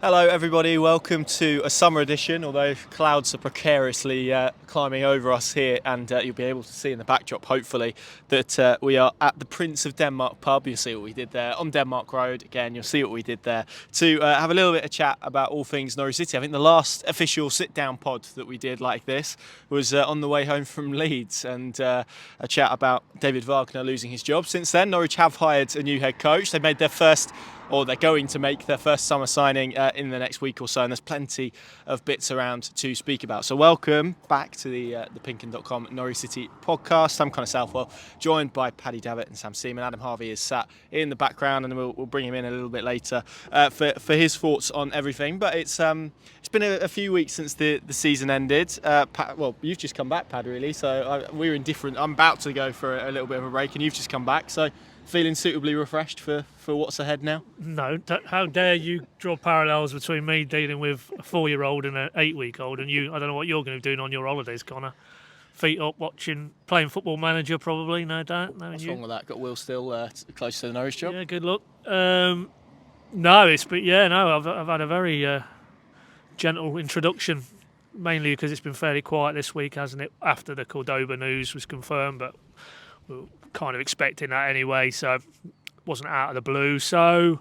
Hello everybody, welcome to a summer edition, although clouds are precariously climbing over us here, and you'll be able to see in the backdrop hopefully that we are at the Prince of Denmark pub. You'll see what we did there on Denmark Road. Again, you'll see what we did there to have a little bit of chat about all things Norwich City. I think the last official sit-down pod that we did like this was on the way home from Leeds, and a chat about David Wagner losing his job. Since then, Norwich have hired a new head coach. They made their first, or they're going to make their first summer signing in the next week or so, and there's plenty of bits around to speak about. So welcome back to the PinkUn.com Norwich City podcast. I'm Colney Southwell, joined by Paddy, Davitt and Seaman. Adam Harvey is sat in the background, and we'll bring him in a little bit later for his thoughts on everything. But it's been a few weeks since the season ended. Well, you've just come back, Paddy, really. So we're in different. I'm about to go for a little bit of a break, and you've just come back. So feeling suitably refreshed for what's ahead now? No, how dare you draw parallels between me dealing with a 4-year-old and an 8-week-old and you. I don't know what you're going to be doing on your holidays, Connor. Feet up, playing Football Manager probably, no doubt. What's wrong with that? Got Will still close to the Norwich job? Yeah, good luck. No, I've had a very gentle introduction, mainly because it's been fairly quiet this week, hasn't it, after the Cordoba news was confirmed, but we were kind of expecting that anyway, so it wasn't out of the blue. So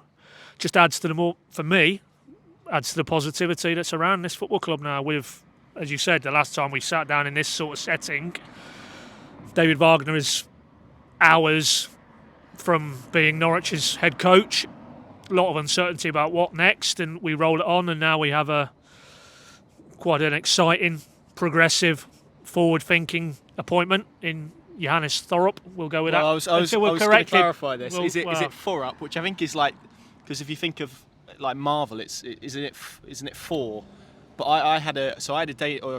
just adds to the positivity that's around this football club now. With, as you said, the last time we sat down in this sort of setting, David Wagner is hours from being Norwich's head coach. A lot of uncertainty about what next, and we roll it on, and now we have quite an exciting, progressive, forward-thinking appointment in Johannes Thorup. We'll go with that. I was going to clarify this. Is it Thorup, which I think is like, because if you think of like Marvel, isn't it four? But I had a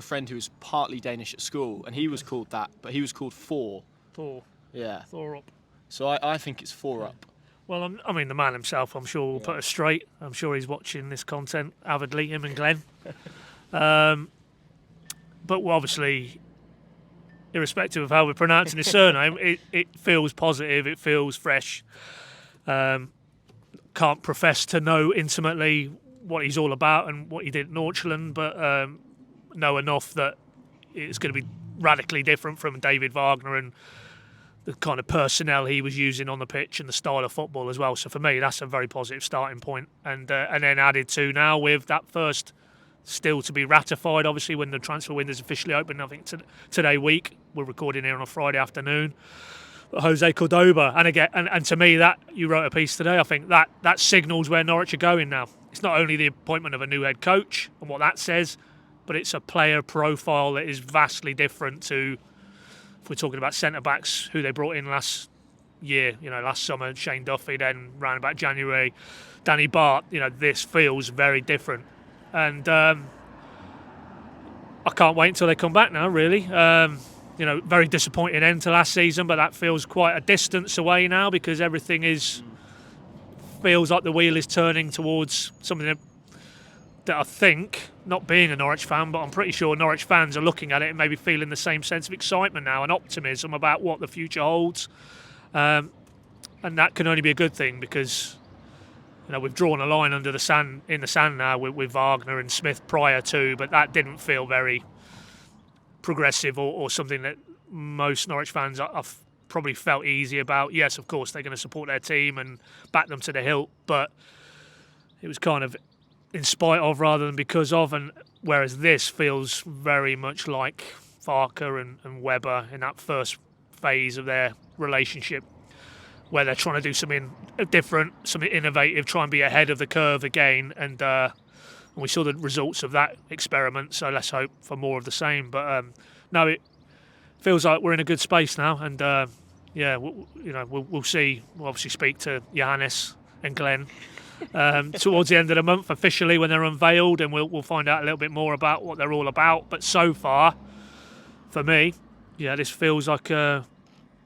friend who was partly Danish at school, and he was called that, but he was called Thor. Thor. Yeah. Thorup. So I think it's Thorup. Well, the man himself, I'm sure, will put us straight. I'm sure he's watching this content avidly, him and Glenn. But obviously, irrespective of how we're pronouncing his surname, it feels positive, it feels fresh. Can't profess to know intimately what he's all about and what he did at Norchland, but know enough that it's going to be radically different from David Wagner and the kind of personnel he was using on the pitch and the style of football as well. So for me, that's a very positive starting point. And then added to now with that first, still to be ratified, obviously, when the transfer window is officially open, I think today week. We're recording here on a Friday afternoon. But Jose Cordoba, and again, and to me, that you wrote a piece today, I think that signals where Norwich are going now. It's not only the appointment of a new head coach and what that says, but it's a player profile that is vastly different to, if we're talking about centre-backs, who they brought in last year, last summer, Shane Duffy, then round about January, Danny Bart. This feels very different. And I can't wait until they come back now, really. Very disappointing end to last season, but that feels quite a distance away now because everything feels like the wheel is turning towards something that I think, not being a Norwich fan, but I'm pretty sure Norwich fans are looking at it and maybe feeling the same sense of excitement now and optimism about what the future holds. And that can only be a good thing because we've drawn a line in the sand now with Wagner and Smith prior to, but that didn't feel very progressive or something that most Norwich fans have probably felt easy about. Yes, of course, they're going to support their team and back them to the hilt, but it was kind of in spite of rather than because of, and whereas this feels very much like Farker and Webber in that first phase of their relationship, where they're trying to do something different, something innovative, try and be ahead of the curve again. And we saw the results of that experiment, so let's hope for more of the same. But no, it feels like we're in a good space now. And we'll see. We'll obviously speak to Johannes and Glenn towards the end of the month officially when they're unveiled, and we'll find out a little bit more about what they're all about. But so far, for me, this feels like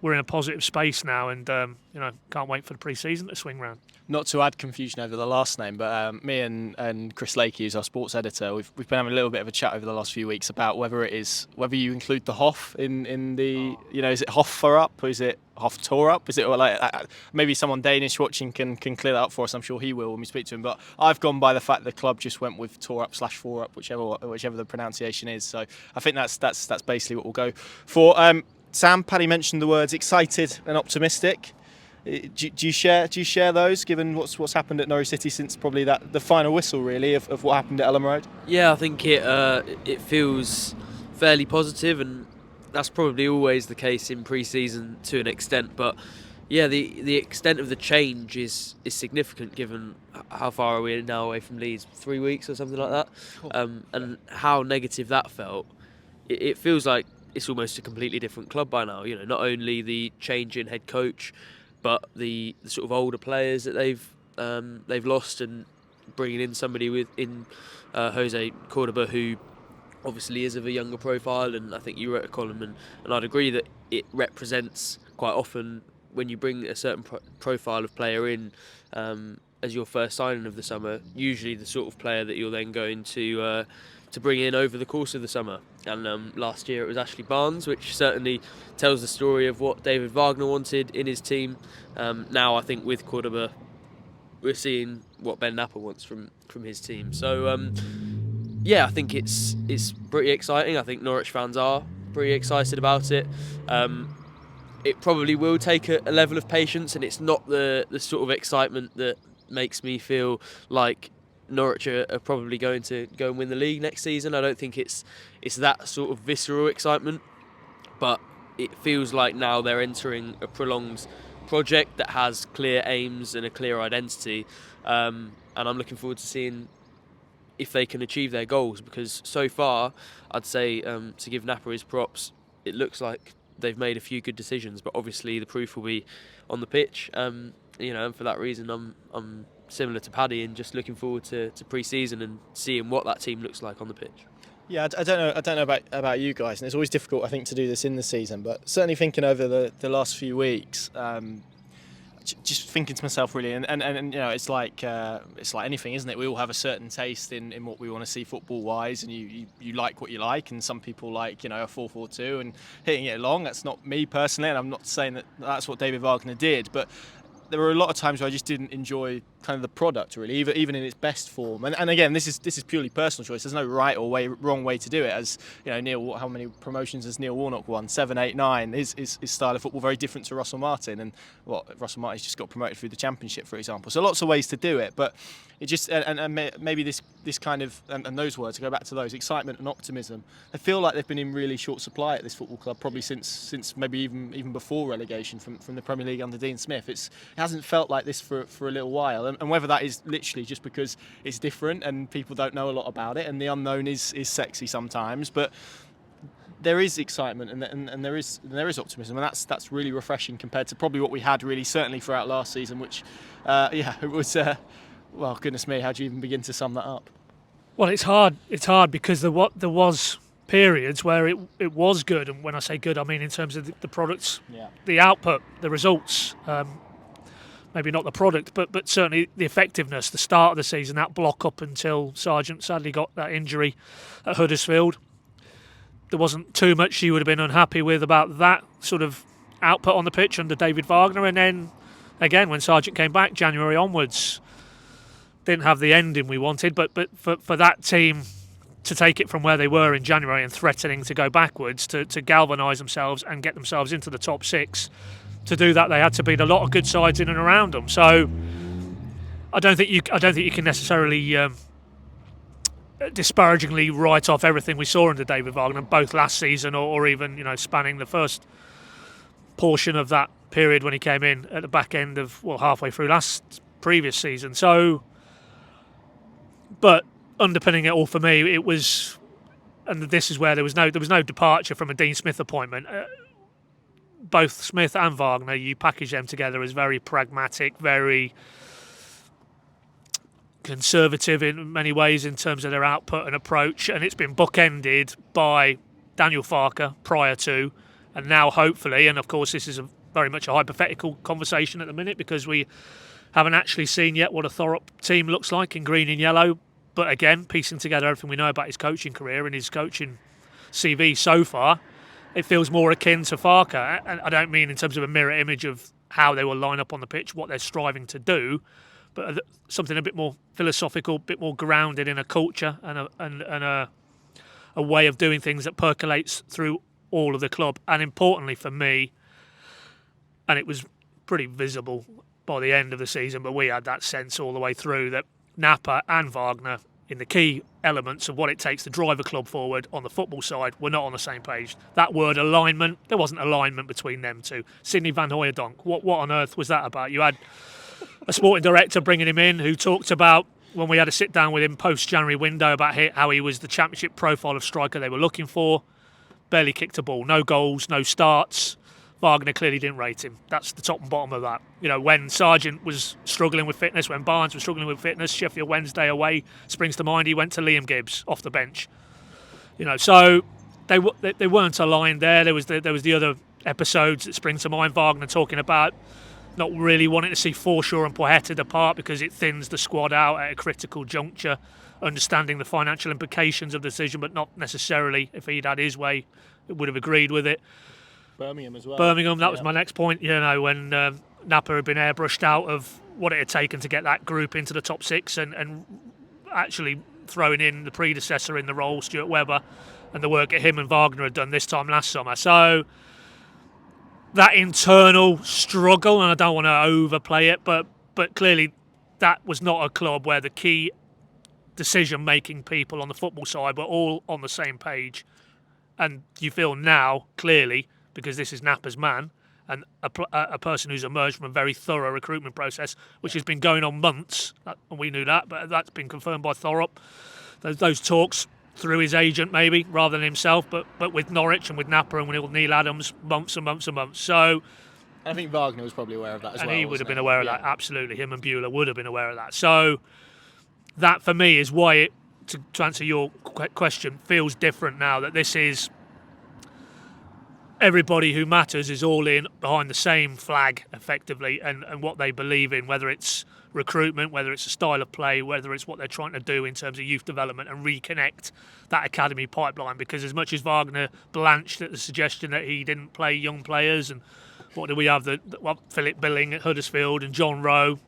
we're in a positive space now, and can't wait for the pre-season to swing round. Not to add confusion over the last name, but me and Chris Lakey, who's our sports editor, we've been having a little bit of a chat over the last few weeks about whether you include the Hoff in the is it Hoff Thorup or is it Hoff Thorup? Is it like maybe someone Danish watching can clear that up for us? I'm sure he will when we speak to him. But I've gone by the fact the club just went with Thorup/Thorup, whichever the pronunciation is. So I think that's basically what we'll go for. Sam, Paddy mentioned the words excited and optimistic. Do you share those, given what's happened at Norwich City since probably the final whistle really of what happened at Elland Road? Yeah, I think it feels fairly positive, and that's probably always the case in pre-season to an extent. But yeah, the extent of the change is significant, given how far are we now away from Leeds, 3 weeks or something like that, and how negative that felt. It feels like it's almost a completely different club by now. Not only the change in head coach, but the sort of older players that they've lost, and bringing in somebody in Jose Cordoba, who obviously is of a younger profile. And I think you wrote a column, and I'd agree that it represents quite often when you bring a certain profile of player in as your first signing of the summer, usually the sort of player that you're then going to bring in over the course of the summer. And last year it was Ashley Barnes, which certainly tells the story of what David Wagner wanted in his team. Now I think with Cordoba we're seeing what Ben Knapper wants from his team. So I think it's pretty exciting. I think Norwich fans are pretty excited about it. It probably will take a level of patience, and it's not the sort of excitement that makes me feel like Norwich are probably going to go and win the league next season. I don't think it's that sort of visceral excitement, but it feels like now they're entering a prolonged project that has clear aims and a clear identity, and I'm looking forward to seeing if they can achieve their goals, because so far I'd say, to give Knapper his props, it looks like they've made a few good decisions, but obviously the proof will be on the pitch, and for that reason I'm similar to Paddy and just looking forward to pre-season and seeing what that team looks like on the pitch. Yeah, I don't know about you guys, and it's always difficult I think to do this in the season, but certainly thinking over the last few weeks, just thinking to myself really, and it's like anything, isn't it? We all have a certain taste in what we want to see football wise, and you like what you like, and some people like a 4-4-2 and hitting it long. That's not me personally, and I'm not saying that that's what David Wagner did, but there were a lot of times where I just didn't enjoy kind of the product really, even in its best form. And again, this is purely personal choice. There's no right or wrong way to do it. As Neil, how many promotions has Neil Warnock won? 7, 8, 9. His style of football very different to Russell Martin, and Russell Martin's just got promoted through the Championship, for example. So lots of ways to do it, but it just and maybe this kind of and those words, to go back to those, excitement and optimism, I feel like they've been in really short supply at this football club, probably since maybe even before relegation from the Premier League under Dean Smith. It hasn't felt like this for a little while, and whether that is literally just because it's different and people don't know a lot about it, and the unknown is sexy sometimes, but there is excitement and there is optimism, and that's really refreshing compared to probably what we had really certainly throughout last season, which it was well, goodness me, how do you even begin to sum that up? Well, it's hard because there was periods where it was good, and when I say good I mean in terms of the products, the output, the results, maybe not the product, but certainly the effectiveness. The start of the season, that block up until Sargent sadly got that injury at Huddersfield, there wasn't too much you would have been unhappy with about that sort of output on the pitch under David Wagner. And then again, when Sargent came back January onwards, didn't have the ending we wanted, but for that team to take it from where they were in January and threatening to go backwards to galvanise themselves and get themselves into the top 6, to do that they had to beat a lot of good sides in and around them. So I don't think you can necessarily disparagingly write off everything we saw under David Wagner, both last season or even spanning the first portion of that period when he came in at the back end of halfway through previous season. So, but underpinning it all for me, it was, and this is where there was no departure from a Dean Smith appointment. Both Smith and Wagner, you package them together as very pragmatic, very conservative in many ways in terms of their output and approach, and it's been bookended by Daniel Farker prior to, And now, hopefully, and of course this is very much a hypothetical conversation at the minute because we haven't actually seen yet what a Thorup team looks like in green and yellow. But again, piecing together everything we know about his coaching career and his coaching CV so far, it feels more akin to Farke. And I don't mean in terms of a mirror image of how they will line up on the pitch, what they're striving to do, but something a bit more philosophical, a bit more grounded in a culture and a way of doing things that percolates through all of the club. And importantly for me, and it was pretty visible by the end of the season, but we had that sense all the way through that Knapper and Wagner, in the key elements of what it takes to drive a club forward on the football side, were not on the same page. That word alignment, there wasn't alignment between them two. Sidney van Hooijdonk, what on earth was that about? You had a sporting director bringing him in who talked about, when we had a sit down with him post-January window, about how he was the championship profile of striker they were looking for. Barely kicked a ball, no goals, no starts. Wagner clearly didn't rate him. That's the top and bottom of that. You know, when Sargent was struggling with fitness, when Barnes was struggling with fitness, Sheffield Wednesday away springs to mind. He went to Liam Gibbs off the bench. You know, so they weren't aligned there. There was the other episodes that spring to mind. Wagner talking about not really wanting to see Forshaw and Poeta depart because it thins the squad out at a critical juncture. Understanding the financial implications of the decision, but not necessarily, if he'd had his way, would have agreed with it. Birmingham as well. Birmingham, that was my next point. You know, when Knapper had been airbrushed out of what it had taken to get that group into the top six and actually throwing in the predecessor in the role, Stuart Webber, and the work that him and Wagner had done this time last summer. So that internal struggle, and I don't want to overplay it, but clearly that was not a club where the key decision-making people on the football side were all on the same page. And you feel now, clearly, because this is Knapper's man and a person who's emerged from a very thorough recruitment process, which has been going on months, and we knew that, but that's been confirmed by Thorup. Those talks through his agent, maybe, rather than himself, but with Norwich and with Knapper and with Neil Adams, months and months and months. So I think Wagner was probably aware of that as well. And he would have been aware of that, absolutely. Him and Bueller would have been aware of that. So that, for me, is why it, to answer your question, feels different now, that this is everybody who matters is all in behind the same flag, effectively, and what they believe in, whether it's recruitment, whether it's a style of play, whether it's what they're trying to do in terms of youth development and reconnect that academy pipeline. Because as much as Wagner blanched at the suggestion that he didn't play young players, and what do we have, Philip Billing at Huddersfield and John Rowe,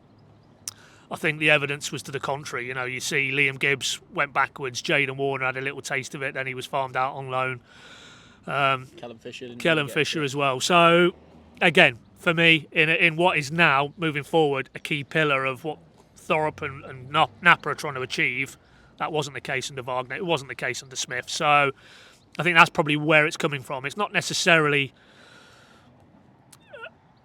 I think the evidence was to the contrary. You know, you see Liam Gibbs went backwards, Jayden Warner had a little taste of it, then he was farmed out on loan. Callum Fisher as well. So again, for me, in what is now moving forward a key pillar of what Thorup and Knapper are trying to achieve, that wasn't the case under Wagner, it wasn't the case under Smith. So I think that's probably where it's coming from. It's not necessarily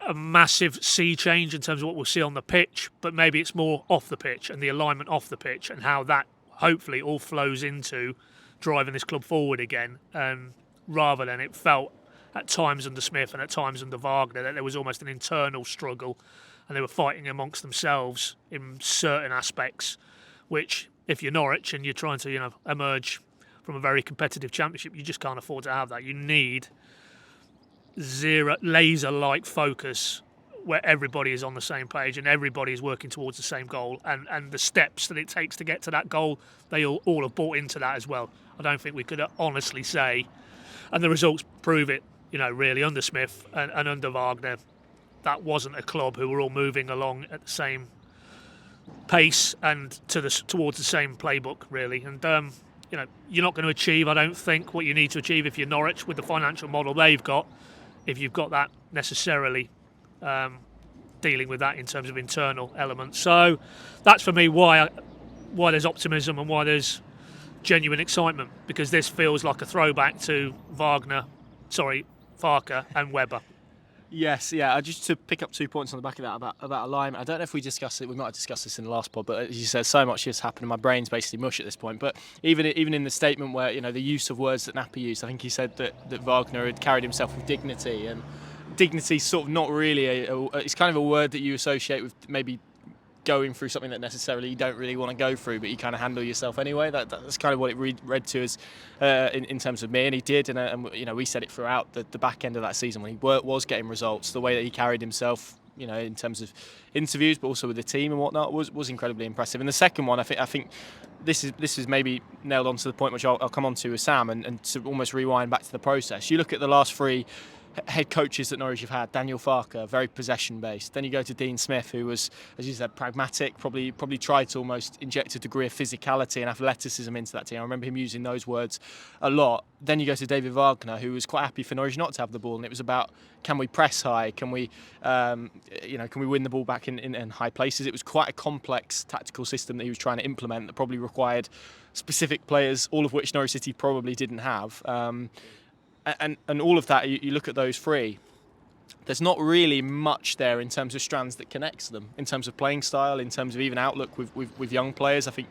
a massive sea change in terms of what we'll see on the pitch, but maybe it's more off the pitch and the alignment off the pitch and how that hopefully all flows into driving this club forward again. Rather than it felt at times under Smith and at times under Wagner that there was almost an internal struggle and they were fighting amongst themselves in certain aspects, which if you're Norwich and you're trying to, you know, emerge from a very competitive championship, you just can't afford to have that. You need zero laser-like focus where everybody is on the same page and everybody is working towards the same goal, and the steps that it takes to get to that goal, they all have bought into that as well. I don't think we could honestly say, and the results prove it, you know, really, under Smith and under Wagner, that wasn't a club who were all moving along at the same pace and towards the same playbook, really. And, you know, you're not going to achieve, I don't think, what you need to achieve if you're Norwich with the financial model they've got, if you've got that necessarily dealing with that in terms of internal elements. So that's, for me, why there's optimism and why there's genuine excitement, because this feels like a throwback to Farke and Webber. Yes, yeah. Just to pick up 2 points on the back of that about alignment. I don't know if we discussed it. We might have discussed this in the last pod, but as you said, so much has happened, and my brain's basically mush at this point. But even in the statement where, you know, the use of words that Knapper used, I think he said that Wagner had carried himself with dignity, and dignity's sort of not really it's kind of a word that you associate with maybe going through something that necessarily you don't really want to go through, but you kind of handle yourself anyway. That's kind of what it read to us in terms of me, and he did. And you know, we said it throughout the back end of that season when he was getting results. The way that he carried himself, you know, in terms of interviews, but also with the team and whatnot, was incredibly impressive. And the second one, I think this is maybe nailed on to the point which I'll come on to with Sam, and to almost rewind back to the process. You look at the last three head coaches that Norwich have had. Daniel Farker, very possession based. Then you go to Dean Smith, who was, as you said, pragmatic, probably tried to almost inject a degree of physicality and athleticism into that team. I remember him using those words a lot. Then you go to David Wagner, who was quite happy for Norwich not to have the ball, and it was about, can we press high, can we can we win the ball back in high places. It was quite a complex tactical system that he was trying to implement that probably required specific players, all of which Norwich City probably didn't have. And all of that, you look at those three, there's not really much there in terms of strands that connects them, in terms of playing style, in terms of even outlook with young players. I think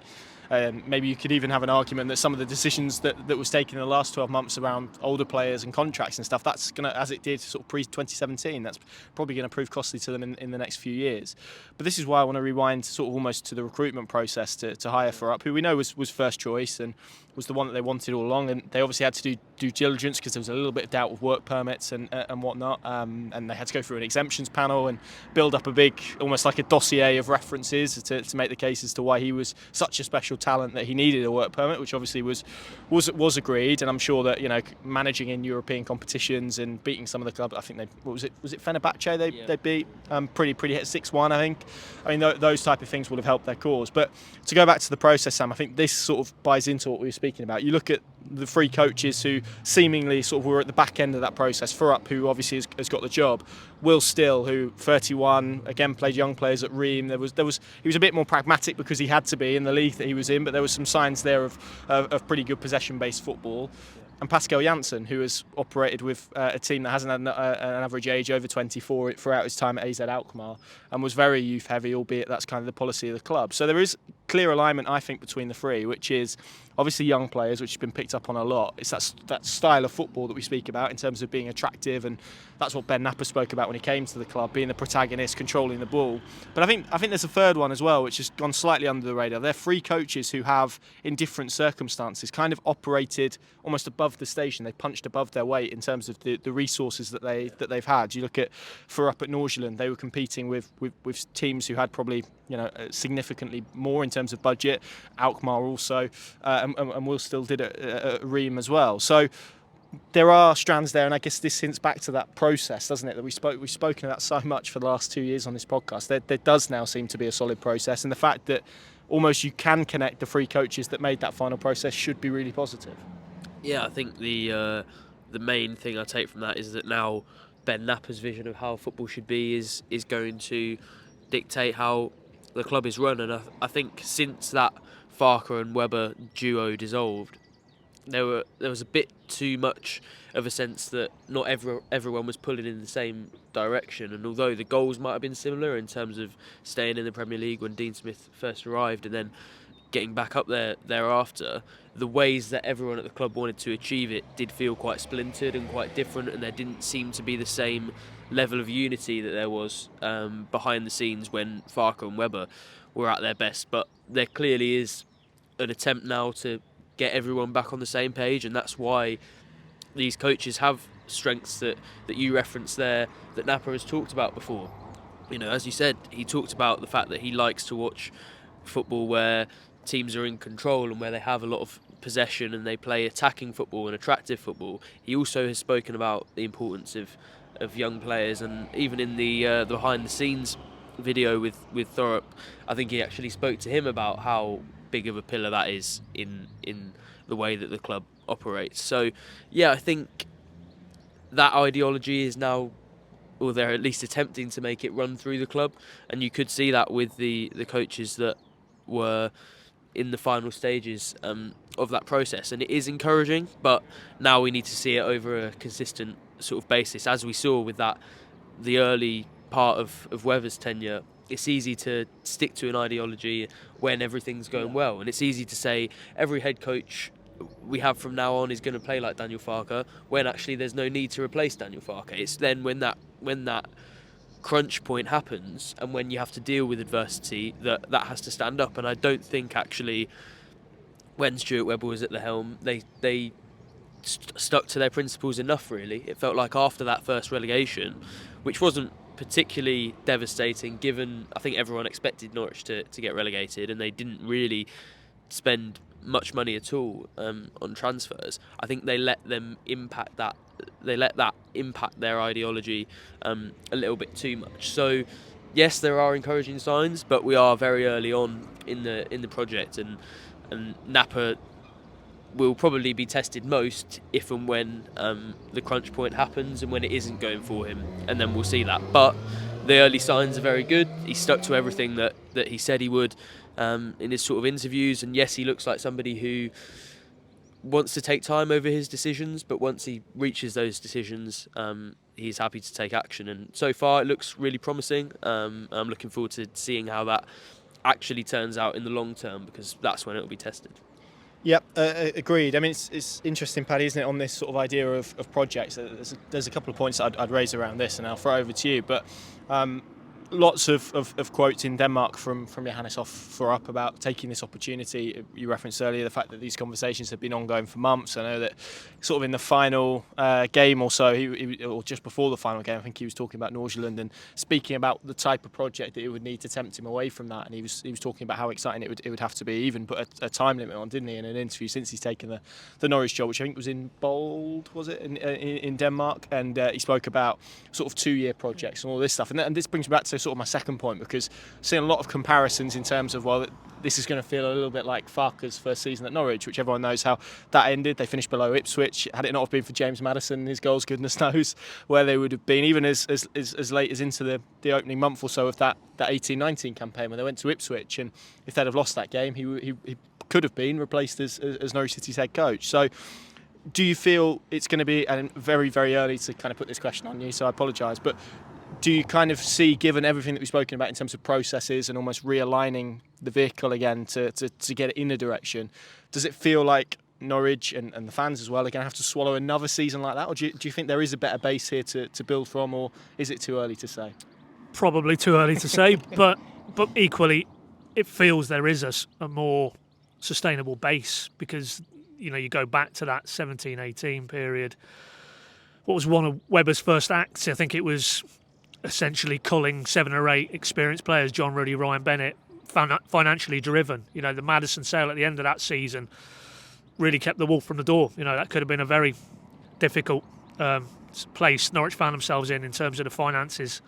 maybe you could even have an argument that some of the decisions that was taken in the last 12 months around older players and contracts and stuff, that's going to, as it did sort of pre-2017, that's probably going to prove costly to them in the next few years. But this is why I want to rewind sort of almost to the recruitment process to hire Thorup, who we know was first choice and was the one that they wanted all along, and they obviously had to do due diligence because there was a little bit of doubt with work permits and whatnot, and they had to go through an exemptions panel and build up a big, almost like a dossier of references to make the case as to why he was such a special talent that he needed a work permit, which obviously was agreed. And I'm sure that, you know, managing in European competitions and beating some of the clubs, I think was it Fenerbahce they beat pretty hit 6-1, I think. I mean, those type of things would have helped their cause. But to go back to the process, Sam, I think this sort of buys into what we were speaking about. You look at the three coaches who seemingly sort of were at the back end of that process. Thorup, who obviously has got the job. Will Still, who 31, again played young players at Ream. He was a bit more pragmatic because he had to be in the league that he was in, but there was some signs there of pretty good possession-based football. And Pascal Janssen, who has operated with a team that hasn't had an average age over 24 throughout his time at AZ Alkmaar, and was very youth heavy, albeit that's kind of the policy of the club. So there is clear alignment, I think, between the three, which is obviously young players, which has been picked up on a lot. It's that style of football that we speak about in terms of being attractive, and that's what Ben Knapper spoke about when he came to the club, being the protagonist, controlling the ball. But I think there's a third one as well, which has gone slightly under the radar. They're three coaches who have, in different circumstances, kind of operated almost above the station. They punched above their weight in terms of the resources that they've had. You look at Thorup at Nordsjælland, they were competing with teams who had probably, you know, significantly more in terms of budget. Alkmaar also, and Will Still did it at Ream as well. So there are strands there, and I guess this hints back to that process, doesn't it? That we've spoken about so much for the last 2 years on this podcast. There does now seem to be a solid process, and the fact that almost you can connect the three coaches that made that final process should be really positive. Yeah, I think the main thing I take from that is that now Ben Knapper's vision of how football should be is going to dictate how the club is run. And I think since that Farker and Webber duo dissolved, there was a bit too much of a sense that not everyone was pulling in the same direction. And although the goals might have been similar in terms of staying in the Premier League when Dean Smith first arrived and then getting back up there thereafter, the ways that everyone at the club wanted to achieve it did feel quite splintered and quite different, and there didn't seem to be the same level of unity that there was behind the scenes when Farker and Webber were at their best. But there clearly is an attempt now to get everyone back on the same page, and that's why these coaches have strengths that you referenced there that Knapper has talked about before. You know, as you said, he talked about the fact that he likes to watch football where teams are in control and where they have a lot of possession and they play attacking football and attractive football. He also has spoken about the importance of young players, and even in the behind the scenes video with Thorup, I think he actually spoke to him about how big of a pillar that is in the way that the club operates. So yeah, I think that ideology is now, or they're at least attempting to make it run through the club, and you could see that with the coaches that were in the final stages of that process, and it is encouraging. But now we need to see it over a consistent sort of basis, as we saw with the early part of Weber's tenure. It's easy to stick to an ideology when everything's going well, and it's easy to say every head coach we have from now on is going to play like Daniel Farker, when actually there's no need to replace Daniel Farker. It's then when that crunch point happens and when you have to deal with adversity, that has to stand up. And I don't think actually when Stuart Webber was at the helm, they stuck to their principles enough, really. It felt like after that first relegation, which wasn't particularly devastating given I think everyone expected Norwich to get relegated, and they didn't really spend much money at all on transfers. I think they let that impact their ideology a little bit too much. So yes, there are encouraging signs, but we are very early on in the project, and Knapper will probably be tested most if and when the crunch point happens and when it isn't going for him, and then we'll see that. But the early signs are very good. He stuck to everything that he said he would in his sort of interviews, and yes, he looks like somebody who wants to take time over his decisions, but once he reaches those decisions, he's happy to take action, and so far it looks really promising. I'm looking forward to seeing how that actually turns out in the long term, because that's when it will be tested. Yep, agreed. I mean, it's interesting, Paddy, isn't it, on this sort of idea of projects? There's a couple of points I'd raise around this, and I'll throw over to you. But lots of quotes in Denmark from Johannes Hoff Thorup about taking this opportunity. You referenced earlier the fact that these conversations have been ongoing for months. I know that sort of in the final game or so, or just before the final game, I think he was talking about Nordsjælland and speaking about the type of project that it would need to tempt him away from that. And he was talking about how exciting it would have to be. He even put a time limit on, didn't he, in an interview since he's taken the Norwich job, which I think was in Bold, was it, in Denmark? And he spoke about sort of 2-year projects and all this stuff. And this brings me back to sort of my second point, because seeing a lot of comparisons in terms of, well, this is going to feel a little bit like Farke's first season at Norwich, which everyone knows how that ended. They finished below Ipswich. Had it not have been for James Maddison and his goals, goodness knows where they would have been, even as late as into the opening month or so of that 18-19 campaign when they went to Ipswich. And if they'd have lost that game, he could have been replaced as Norwich City's head coach. So do you feel it's going to be, and very, very early to kind of put this question on you, so I apologise, but do you kind of see, given everything that we've spoken about in terms of processes and almost realigning the vehicle again to get it in a direction, does it feel like Norwich and the fans as well are going to have to swallow another season like that? Or do you think there is a better base here to build from, or is it too early to say? Probably too early to say, but equally it feels there is a more sustainable base, because you go back to that 17-18 period. What was one of Webber's first acts? I think it was essentially culling 7 or 8 experienced players, John Ruddy, Ryan Bennett, financially driven. The Maddison sale at the end of that season really kept the wolf from the door. That could have been a very difficult place Norwich found themselves in terms of the finances.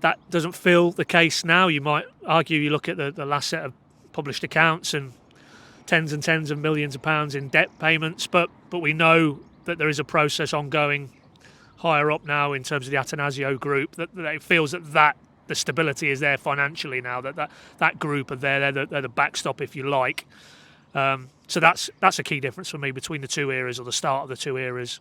That doesn't feel the case now. You might argue, you look at the last set of published accounts and tens and tens of millions of pounds in debt payments, but we know that there is a process ongoing higher up now in terms of the Atanasio group, that it feels that the stability is there financially now, that group are there, they're the backstop, if you like. So that's a key difference for me between the two eras, or the start of the two eras.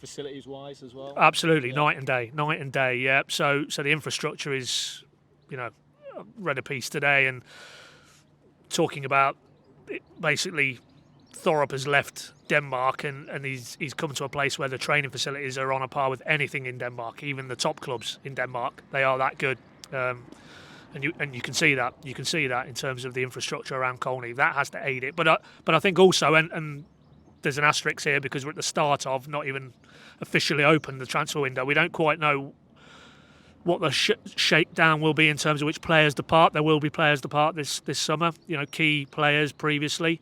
Facilities wise as well? Absolutely, yeah. Night and day, yeah. So the infrastructure is, I read a piece today and talking about it, basically Thorup has left Denmark and he's come to a place where the training facilities are on a par with anything in Denmark, even the top clubs in Denmark. They are that good, and you can see that. You can see that in terms of the infrastructure around Colney. That has to aid it. But I think also, and there's an asterisk here because we're at the start of, not even officially opened, the transfer window. We don't quite know what the shakedown will be in terms of which players depart. There will be players depart this summer. Key players previously.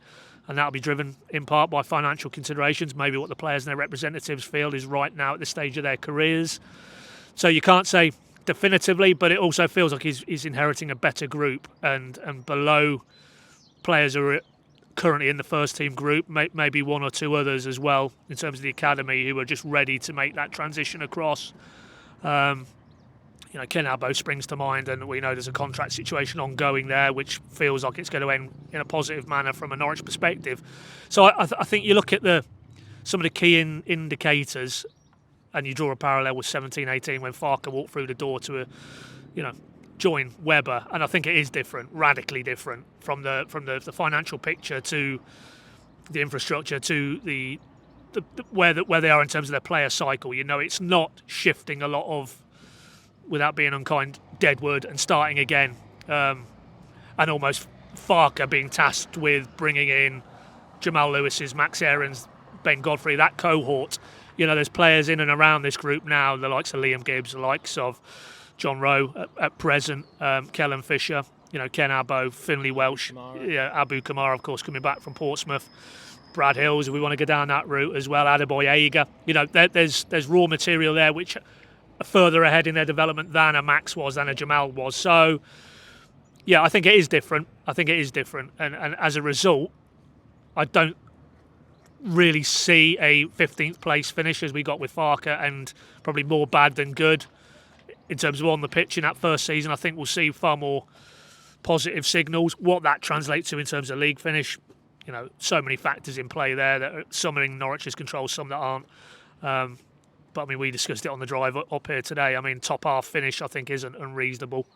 And that'll be driven in part by financial considerations, maybe what the players and their representatives feel is right now at this stage of their careers. So you can't say definitively, but it also feels like he's inheriting a better group, and below players who are currently in the first team group, maybe one or two others as well in terms of the academy who are just ready to make that transition across. Ken Abbo springs to mind, and we know there's a contract situation ongoing there, which feels like it's going to end in a positive manner from a Norwich perspective. So I think you look at some of the key indicators, and you draw a parallel with 17-18 when Farke walked through the door to join Webber, and I think it is different, radically different from the financial picture to the infrastructure to the where they are in terms of their player cycle. It's not shifting a lot of, without being unkind, deadwood and starting again, and almost Farker being tasked with bringing in Jamal Lewis's, Max Aaron's, Ben Godfrey, that cohort. There's players in and around this group now, the likes of Liam Gibbs, the likes of John Rowe at present, Kellen Fisher, Ken Abbo, Finley Welsh, Abu Kamara, of course, coming back from Portsmouth, Brad Hills, if we want to go down that route as well, Adebayo Ager. There's raw material there which are further ahead in their development than a Max was, than a Jamal was. So, yeah, I think it is different. And as a result, I don't really see a 15th place finish as we got with Farker, and probably more bad than good in terms of on the pitch in that first season. I think we'll see far more positive signals. What that translates to in terms of league finish, so many factors in play there, that some are in Norwich's control, some that aren't. But I mean, we discussed it on the drive up here today. I mean, top half finish I think isn't unreasonable.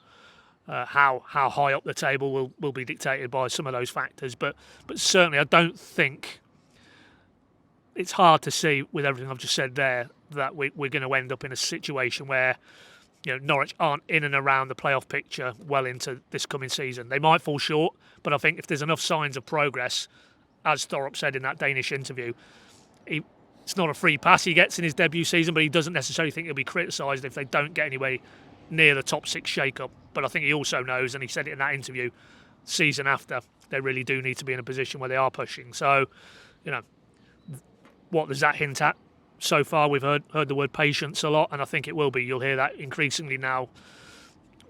How high up the table will be dictated by some of those factors, but certainly I don't think, it's hard to see with everything I've just said there that we're going to end up in a situation where Norwich aren't in and around the playoff picture well into this coming season. They might fall short, but I think if there's enough signs of progress, as Thorup said in that Danish interview, it's not a free pass he gets in his debut season, but he doesn't necessarily think he'll be criticised if they don't get anywhere near the top 6 shake-up. But I think he also knows, and he said it in that interview, season after, they really do need to be in a position where they are pushing. So, what does that hint at? So far, we've heard the word patience a lot, and I think it will be. You'll hear that increasingly now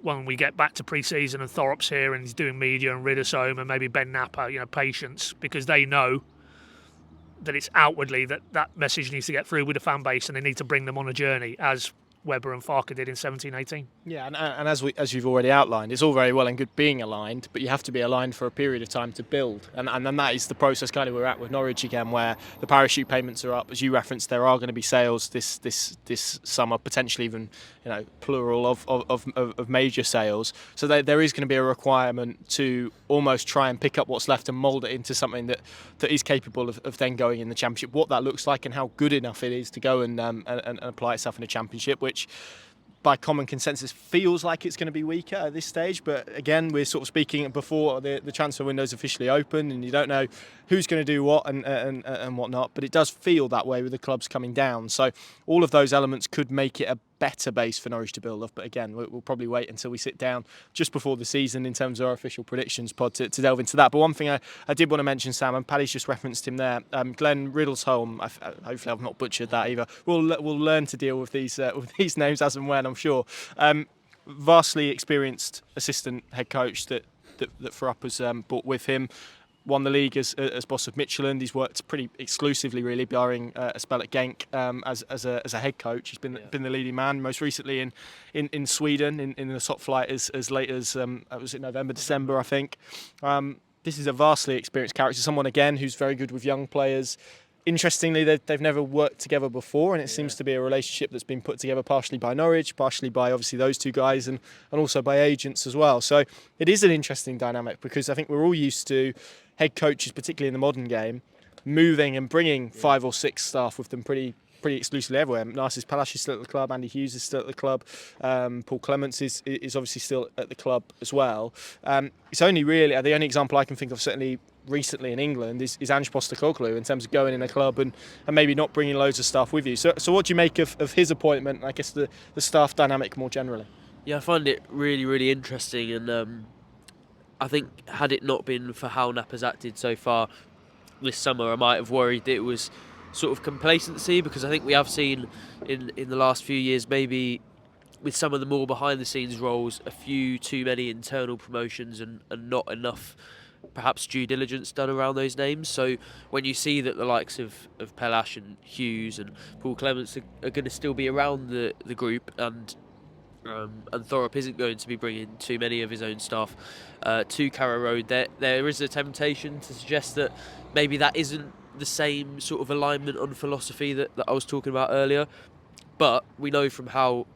when we get back to pre-season and Thorup's here and he's doing media and Riddisholm and maybe Ben Knapper, patience, because they know that it's outwardly that message needs to get through with the fan base, and they need to bring them on a journey, as Webber and Farker did in 17-18. Yeah, and as you've already outlined, it's all very well and good being aligned, but you have to be aligned for a period of time to build, and then that is the process kind of we're at with Norwich again, where the parachute payments are up. As you referenced, there are going to be sales this summer, potentially even plural of major sales. So there is going to be a requirement to almost try and pick up what's left and mould it into something that is capable of then going in the Championship. What that looks like and how good enough it is to go and apply itself in a Championship, which by common consensus feels like it's going to be weaker at this stage. But again, we're sort of speaking before the transfer window's officially open, and you don't know who's going to do what and whatnot. But it does feel that way with the clubs coming down. So all of those elements could make it a better base for Norwich to build off. But again, we'll probably wait until we sit down just before the season in terms of our official predictions pod to delve into that. But one thing I did want to mention, Sam, and Paddy's just referenced him there, Glenn Riddlesholm, hopefully I've not butchered that either. We'll learn to deal with these names as and when, I'm sure. Vastly experienced assistant head coach that Thorup has brought with him. Won the league as boss of Midtjylland. He's worked pretty exclusively, really, barring a spell at Genk as a head coach. He's been the leading man, most recently in Sweden in the top flight as late as was it November, December, I think. This is a vastly experienced character, someone again who's very good with young players. Interestingly, they've never worked together before, and it seems to be a relationship that's been put together partially by Norwich, partially by obviously those two guys, and also by agents as well. So it is an interesting dynamic, because I think we're all used to head coaches, particularly in the modern game, moving and bringing 5 or 6 staff with them pretty exclusively everywhere. Narcis Palace is still at the club, Andy Hughes is still at the club, Paul Clements is obviously still at the club as well. It's only really, the only example I can think of certainly recently in England is Ange Postecoglou in terms of going in a club and maybe not bringing loads of staff with you. So what do you make of his appointment, and I guess the staff dynamic more generally? Yeah, I find it really, really interesting, and I think had it not been for how Knapper's acted so far this summer, I might have worried that it was sort of complacency, because I think we have seen in the last few years, maybe with some of the more behind the scenes roles, a few too many internal promotions and not enough perhaps due diligence done around those names. So when you see that the likes of Pelash and Hughes and Paul Clements are going to still be around the group, and Thorup isn't going to be bringing too many of his own staff to Carrow Road, there is a temptation to suggest that maybe that isn't the same sort of alignment on philosophy that I was talking about earlier. But we know from how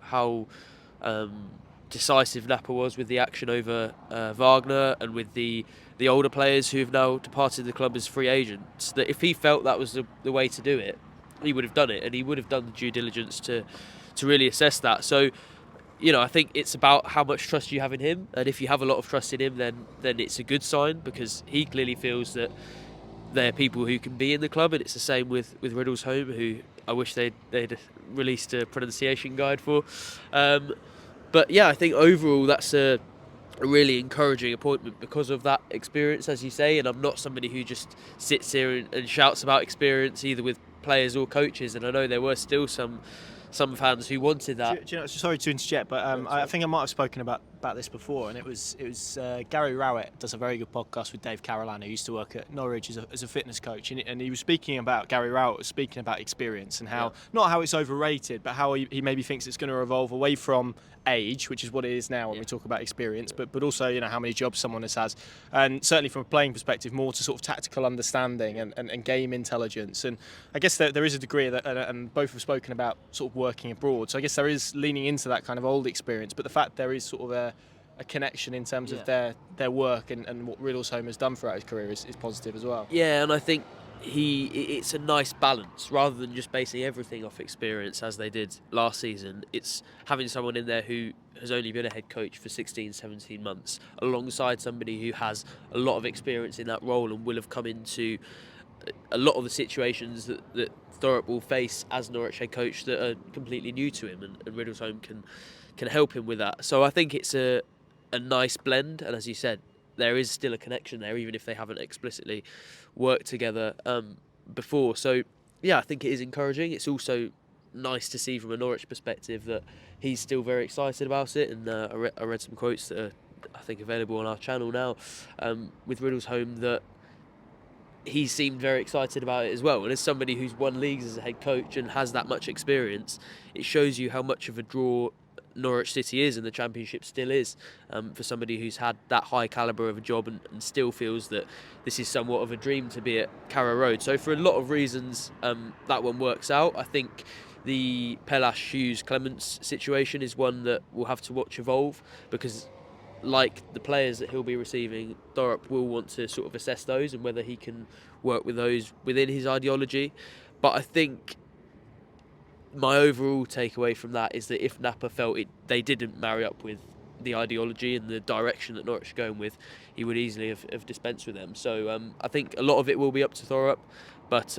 decisive Knapper was with the action over Wagner and with the older players who have now departed the club as free agents, that if he felt that was the way to do it, he would have done it, and he would have done the due diligence to really assess that. So, I think it's about how much trust you have in him, and if you have a lot of trust in him, then it's a good sign, because he clearly feels that they're people who can be in the club, and it's the same with Riddlesholme, who I wish they'd released a pronunciation guide for. But yeah, I think overall that's a really encouraging appointment because of that experience, as you say. And I'm not somebody who just sits here and shouts about experience, either with players or coaches. And I know there were still some fans who wanted that. Do you know, sorry to interject, but I think I might have spoken about this before, and it was Gary Rowett does a very good podcast with Dave Carolan, who used to work at Norwich as a fitness coach, and he was speaking about, Gary Rowett was speaking about experience and how, not how it's overrated, but how he maybe thinks it's going to evolve away from age, which is what it is now when we talk about experience, but also how many jobs someone has, and certainly from a playing perspective, more to sort of tactical understanding and game intelligence. And I guess there is a degree of that, and both have spoken about sort of working abroad, so I guess there is leaning into that kind of old experience, but the fact there is sort of a connection in terms of their work and what Riddlesholme has done throughout his career is positive as well. Yeah, and I think it's a nice balance, rather than just basing everything off experience as they did last season. It's having someone in there who has only been a head coach for 16-17 months alongside somebody who has a lot of experience in that role and will have come into a lot of the situations that Thorup will face as Norwich head coach that are completely new to him, and Riddlesholme can help him with that. So I think it's a nice blend, and as you said, there is still a connection there, even if they haven't explicitly worked together before. So yeah, I think it is encouraging. It's also nice to see from a Norwich perspective that he's still very excited about it, and I read some quotes that are, I think, available on our channel now, with Riddlesholme, that he seemed very excited about it as well. And as somebody who's won leagues as a head coach and has that much experience, it shows you how much of a draw Norwich City is, and the Championship still is, for somebody who's had that high calibre of a job and still feels that this is somewhat of a dream to be at Carrow Road. So for a lot of reasons, that one works out. I think the Pelash Hughes Clements situation is one that we'll have to watch evolve, because like the players that he'll be receiving, Thorup will want to sort of assess those and whether he can work with those within his ideology. But I think my overall takeaway from that is that if Knapper felt they didn't marry up with the ideology and the direction that Norwich are going with, he would easily have dispensed with them. So I think a lot of it will be up to Thorup, but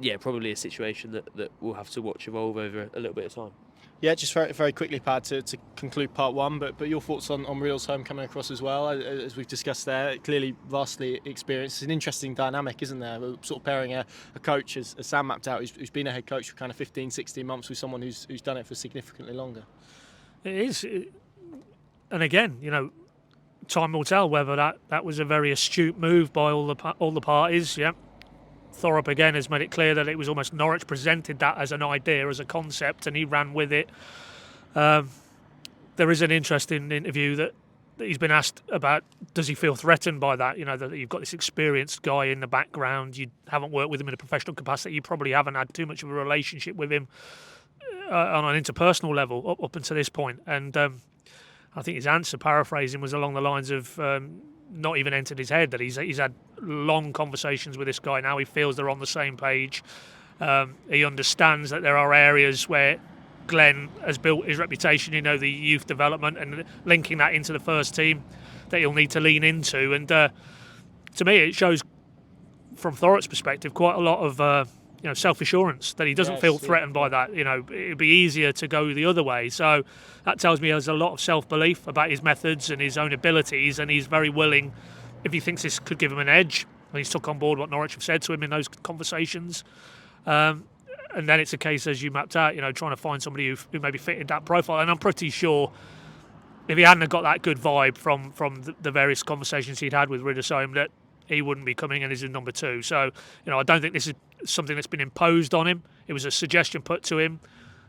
yeah, probably a situation that we'll have to watch evolve over a little bit of time. Yeah, just very, very quickly, Pad, to conclude part one, but your thoughts on Riddlesholme coming across as well, as we've discussed there. Clearly vastly experienced. It's an interesting dynamic, isn't there? We're sort of pairing a coach, as Sam mapped out, who's been a head coach for kind of 15, 16 months with someone who's done it for significantly longer. It is. And again, time will tell whether that was a very astute move by all the parties. Yeah. Thorup again has made it clear that it was almost Norwich presented that as an idea, as a concept, and he ran with it. There is an interesting interview that he's been asked about, does he feel threatened by that? That you've got this experienced guy in the background, you haven't worked with him in a professional capacity, you probably haven't had too much of a relationship with him on an interpersonal level up until this point. And I think his answer, paraphrasing, was along the lines of not even entered his head that he's had long conversations with this guy now. He feels they're on the same page. He understands that there are areas where Glenn has built his reputation, the youth development and linking that into the first team, that he'll need to lean into. And to me, it shows from Thorup's perspective quite a lot of self-assurance, that he doesn't feel threatened by that. It'd be easier to go the other way. So that tells me there's a lot of self-belief about his methods and his own abilities, and he's very willing, if he thinks this could give him an edge, and he's took on board what Norwich have said to him in those conversations. And then it's a case, as you mapped out, trying to find somebody who maybe fitted that profile. And I'm pretty sure if he hadn't have got that good vibe from the various conversations he'd had with Riddlesholme, that he wouldn't be coming in as his number two. So, I don't think this is something that's been imposed on him. It was a suggestion put to him.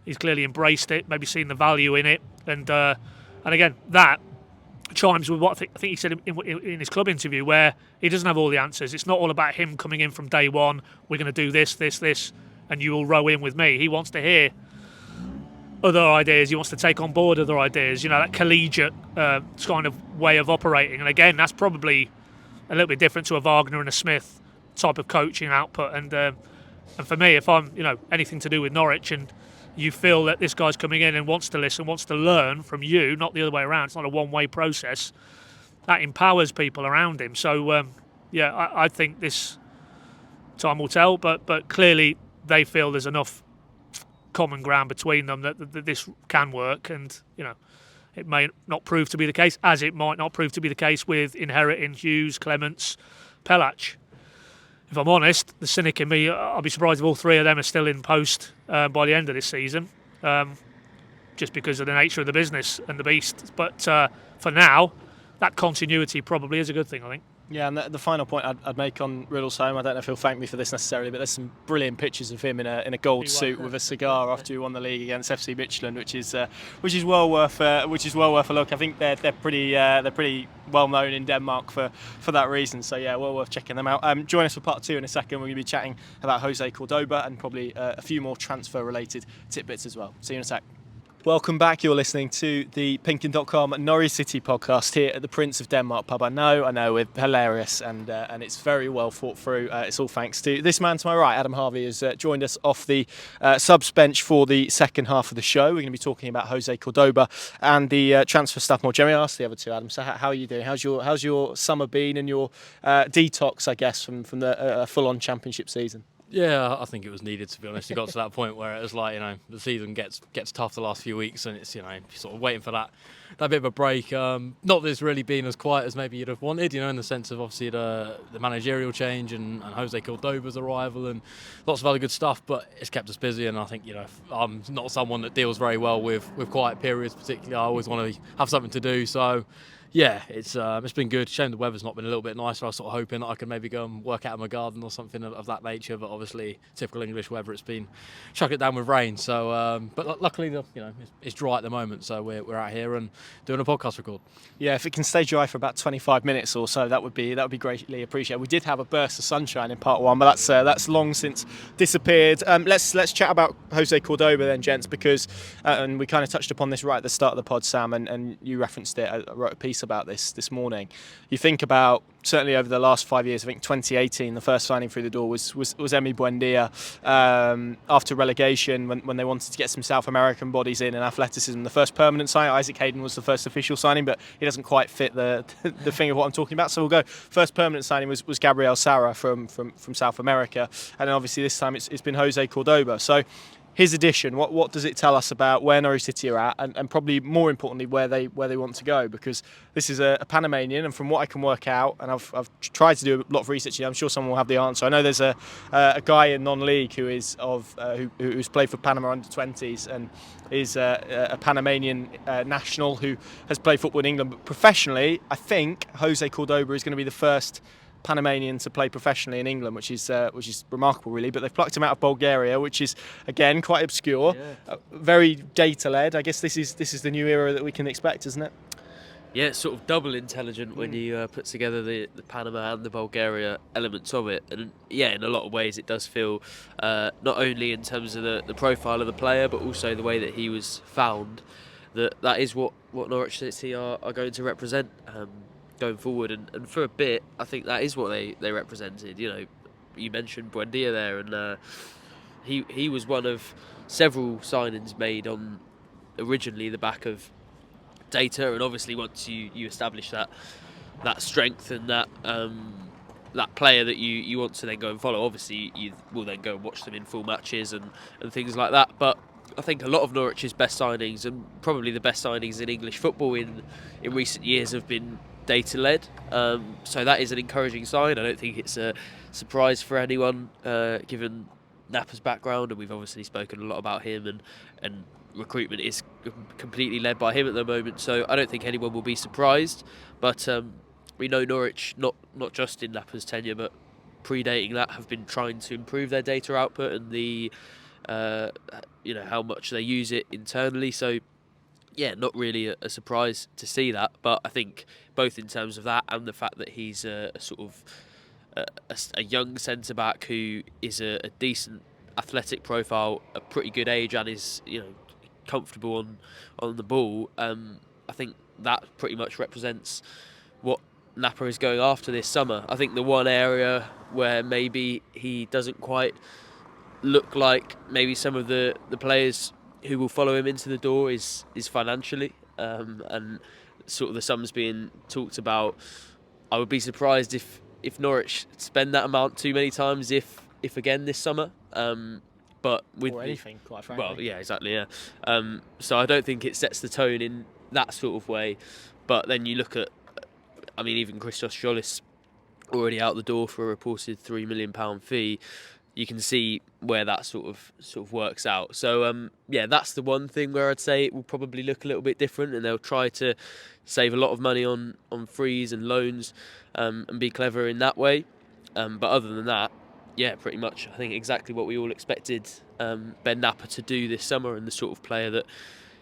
He's clearly embraced it, maybe seen the value in it. And again, that chimes with what I think he said in his club interview, where he doesn't have all the answers. It's not all about him coming in from day one, we're going to do this, and you will row in with me. He wants to hear other ideas. He wants to take on board other ideas, that collegiate kind of way of operating. And again, that's probably a little bit different to a Wagner and a Smith type of coaching output. And And for me, if I'm anything to do with Norwich, and you feel that this guy's coming in and wants to listen, wants to learn from you, not the other way around. It's not a one-way process. That empowers people around him. So I think this time will tell. But clearly they feel there's enough common ground between them that this can work, and it may not prove to be the case, as it might not prove to be the case with inheriting Hughes, Clements, Pellach. If I'm honest, the cynic in me, I'll be surprised if all three of them are still in post by the end of this season, just because of the nature of the business and the beast. But for now, that continuity probably is a good thing, I think. Yeah, and the final point I'd make on Riddlesholme, I don't know if he'll thank me for this necessarily, but there's some brilliant pictures of him in a gold suit with a cigar after he won the league against FC Midtjylland, which is well worth a look. I think they're pretty well known in Denmark for that reason. So yeah, well worth checking them out. Join us for part 2 in a second. We're going to be chatting about Jose Cordoba and probably a few more transfer related tidbits as well. See you in a sec. Welcome back. You're listening to the PinkUn.com Norwich City podcast here at the Prince of Denmark pub. I know, we're hilarious and it's very well thought through. It's all thanks to this man to my right, Adam Harvey, has joined us off the subs bench for the second half of the show. We're going to be talking about Jose Cordoba and the transfer stuff more generally. I asked the other two, Adam, so how are you doing? How's your summer been and your detox, I guess, from the full-on championship season? Yeah, I think it was needed, to be honest. It got to that point where it was like, the season gets tough the last few weeks, and it's, sort of waiting for that bit of a break. Not that it's really been as quiet as maybe you'd have wanted, in the sense of obviously the managerial change and Jose Cordoba's arrival and lots of other good stuff, but it's kept us busy. And I think, I'm not someone that deals very well with quiet periods particularly. I always want to have something to do, so yeah, it's been good. Shame the weather's not been a little bit nicer. I was sort of hoping that I could maybe go and work out in my garden or something of that nature, but obviously typical English weather, it's been chuck it down with rain. So, but luckily, it's dry at the moment, so we're out here and doing a podcast record. Yeah, if it can stay dry for about 25 minutes or so, that would be greatly appreciated. We did have a burst of sunshine in part 1, but that's long since disappeared. Let's chat about Jose Cordoba then, gents, because and we kind of touched upon this right at the start of the pod, Sam, and you referenced it. I wrote a piece about this morning. You think about, certainly over the last 5 years, I think 2018, the first signing through the door was Emi Buendia, after relegation, when they wanted to get some South American bodies in and athleticism. The first permanent signing, Isaac Hayden, was the first official signing, but he doesn't quite fit the thing of what I'm talking about. So we'll go. First permanent signing was Gabriel Sara from South America, and then obviously this time it's been Jose Cordoba. So his addition, what does it tell us about where Norwich City are at, and probably more importantly where they want to go? Because this is a Panamanian, and from what I can work out, and I've tried to do a lot of research here, I'm sure someone will have the answer. I know there's a guy in non-league who is who's played for Panama under-20s and is a Panamanian national who has played football in England. But professionally, I think Jose Cordoba is going to be the first Panamanian to play professionally in England, which is remarkable, really. But they've plucked him out of Bulgaria, which is again quite obscure, very data-led. I guess this is the new era that we can expect, isn't it? Yeah, it's sort of double intelligent when you put together the Panama and the Bulgaria elements of it. And yeah, in a lot of ways it does feel, not only in terms of the profile of the player, but also the way that he was found, that is what Norwich City are going to represent going forward. And for a bit, I think that is what they represented. You mentioned Buendia there, and he was one of several signings made on originally the back of data, and obviously once you establish that strength and that player that you want to then go and follow, obviously you will then go and watch them in full matches and things like that. But I think a lot of Norwich's best signings, and probably the best signings in English football in recent years, have been data-led. So that is an encouraging sign. I don't think it's a surprise for anyone, given Knapper's background, and we've obviously spoken a lot about him, and recruitment is completely led by him at the moment, so I don't think anyone will be surprised. But we know Norwich, not just in Knapper's tenure, but predating that, have been trying to improve their data output and the how much they use it internally. So yeah, not really a surprise to see that, but I think both in terms of that and the fact that he's a sort of a young centre back who is a decent athletic profile, a pretty good age, and is comfortable on the ball. I think that pretty much represents what Knapper is going after this summer. I think the one area where maybe he doesn't quite look like maybe some of the players who will follow him into the door is financially, and sort of the sums being talked about. I would be surprised if Norwich spend that amount too many times, if again this summer. But with or anything, quite frankly. well, yeah, exactly, yeah. So I don't think it sets the tone in that sort of way. But then you look at, I mean, even Christos Schollis already out the door for a reported £3 million fee. You can see where that sort of works out. So yeah, that's the one thing where I'd say it will probably look a little bit different, and they'll try to save a lot of money on frees and loans, and be clever in that way. But other than that, yeah, pretty much I think exactly what we all expected Ben Knapper to do this summer, and the sort of player that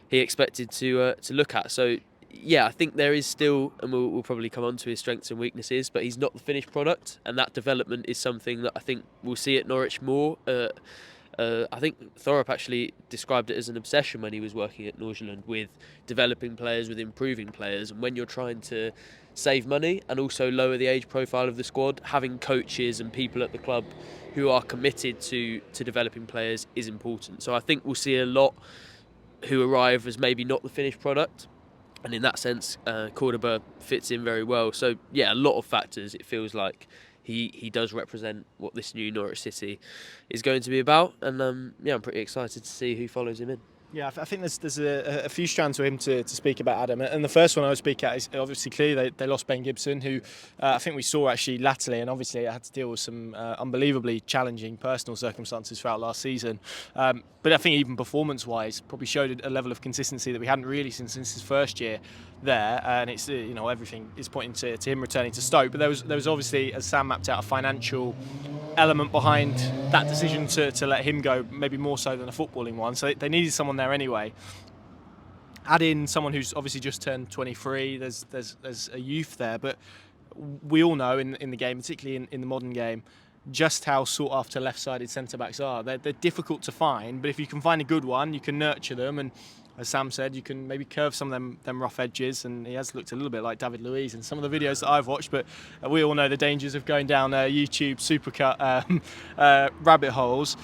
he expected to look at. So yeah, I think there is still, and we'll probably come on to his strengths and weaknesses, but he's not the finished product, and that development is something that I think we'll see at Norwich more. I think Thorup actually described it as an obsession when he was working at Nordsjælland, with developing players, with improving players, and when you're trying to save money and also lower the age profile of the squad, having coaches and people at the club who are committed to developing players is important. So I think we'll see a lot who arrive as maybe not the finished product. And in that sense, Cordoba fits in very well. So yeah, a lot of factors. It feels like he does represent what this new Norwich City is going to be about. And yeah, I'm pretty excited to see who follows him in. Yeah, I think there's a few strands for him to speak about, Adam. And the first one I would speak at is obviously clearly they lost Ben Gibson, who I think we saw actually latterly, and obviously had to deal with some unbelievably challenging personal circumstances throughout last season. But I think even performance-wise, probably showed a level of consistency that we hadn't really seen since his first year there. And it's everything is pointing to him returning to Stoke. But there was obviously, as Sam mapped out, a financial element behind that decision to let him go, maybe more so than a footballing one. So they needed someone there anyway. Add in someone who's obviously just turned 23. There's a youth there, but we all know in the game, particularly in the modern game, just how sought after left-sided centre-backs are. They're difficult to find, but if you can find a good one, you can nurture them, and as Sam said, you can maybe curve some of them rough edges, and he has looked a little bit like David Luiz in some of the videos that I've watched, but we all know the dangers of going down YouTube supercut rabbit holes.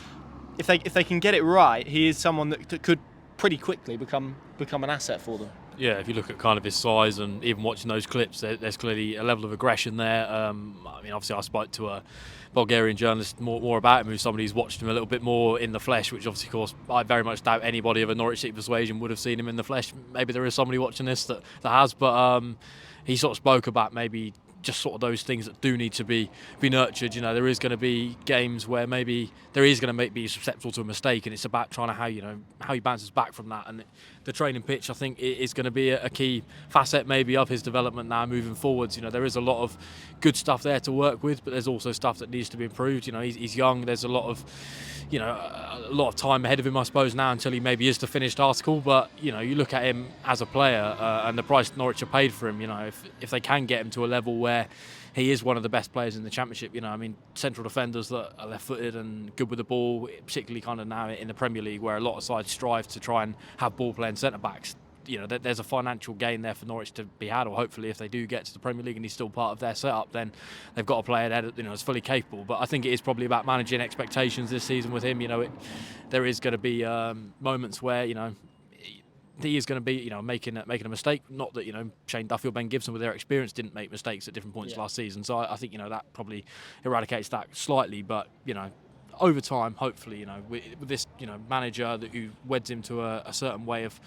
If they can get it right, he is someone that could pretty quickly become an asset for them. Yeah, if you look at kind of his size and even watching those clips, there's clearly a level of aggression there. I mean, obviously I spoke to a Bulgarian journalist more about him, who's somebody who's watched him a little bit more in the flesh, which obviously, of course, I very much doubt anybody of a Norwich City persuasion would have seen him in the flesh. Maybe there is somebody watching this that has, but he sort of spoke about maybe just sort of those things that do need to be nurtured. There is going to be games where maybe there is going to be susceptible to a mistake, and it's about trying to how he bounces back from that. And the training pitch, I think, is going to be a key facet maybe of his development now moving forwards. There is a lot of good stuff there to work with, but there's also stuff that needs to be improved. He's young. There's a lot of time ahead of him, I suppose, now until he maybe is the finished article. But you look at him as a player and the price Norwich have paid for him. If they can get him to a level where he is one of the best players in the Championship. Central defenders that are left-footed and good with the ball, particularly kind of now in the Premier League, where a lot of sides strive to try and have ball-playing centre-backs. There's a financial gain there for Norwich to be had, or hopefully if they do get to the Premier League and he's still part of their setup, then they've got a player there that is fully capable. But I think it is probably about managing expectations this season with him. There is going to be moments where he is going to be, making a mistake. Not that Shane Duffy or Ben Gibson, with their experience, didn't make mistakes at different points last season. So I think that probably eradicates that slightly. But over time, hopefully, with this manager who weds him to a certain way of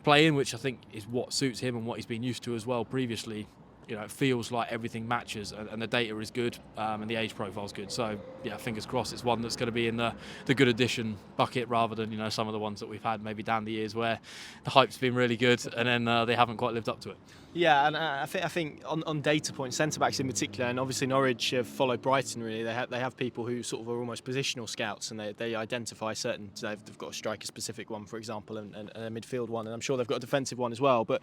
playing, which I think is what suits him and what he's been used to as well previously. It feels like everything matches and the data is good and the age profile is good. So yeah, fingers crossed it's one that's going to be in the good addition bucket rather than some of the ones that we've had maybe down the years where the hype's been really good and then they haven't quite lived up to it. Yeah, and I think on data points, centre-backs in particular, and obviously Norwich have followed Brighton really. They have people who sort of are almost positional scouts, and they identify certain. So they've got a striker-specific one, for example, and a midfield one, and I'm sure they've got a defensive one as well. But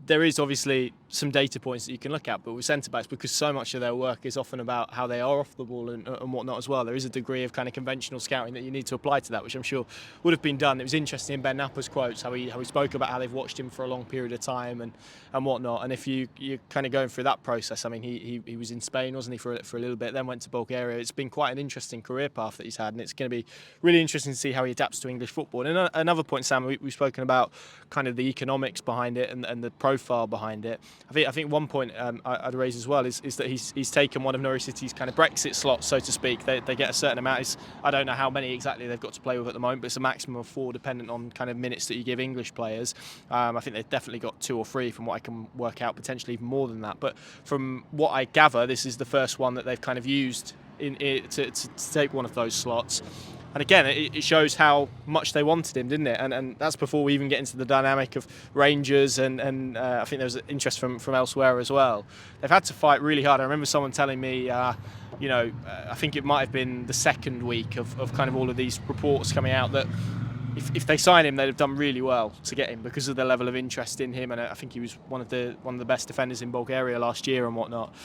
there is obviously some data points that you can look at, but with centre-backs, because so much of their work is often about how they are off the ball and whatnot as well, there is a degree of kind of conventional scouting that you need to apply to that, which I'm sure would have been done. It was interesting in Ben Knapper's quotes how he spoke about how they've watched him for a long period of time and whatnot. And if you're kind of going through that process, I mean, he was in Spain, wasn't he, for a little bit, then went to Bulgaria. It's been quite an interesting career path that he's had, and it's going to be really interesting to see how he adapts to English football. And another point, Sam, we've spoken about kind of the economics behind it and the profile behind it. I think one point I'd raise as well is that he's taken one of Norwich City's kind of Brexit slots, so to speak. They get a certain amount. I don't know how many exactly they've got to play with at the moment, but it's a maximum of 4 dependent on kind of minutes that you give English players. I think they've definitely got 2 or 3 from what I can work out, potentially even more than that. But from what I gather, this is the first one that they've kind of used to take one of those slots. And again, it shows how much they wanted him, didn't it? And that's before we even get into the dynamic of Rangers and I think there was interest from elsewhere as well. They've had to fight really hard. I remember someone telling me, I think it might have been the second week of kind of all of these reports coming out that if they sign him, they'd have done really well to get him because of the level of interest in him. And I think he was one of the best defenders in Bulgaria last year and whatnot.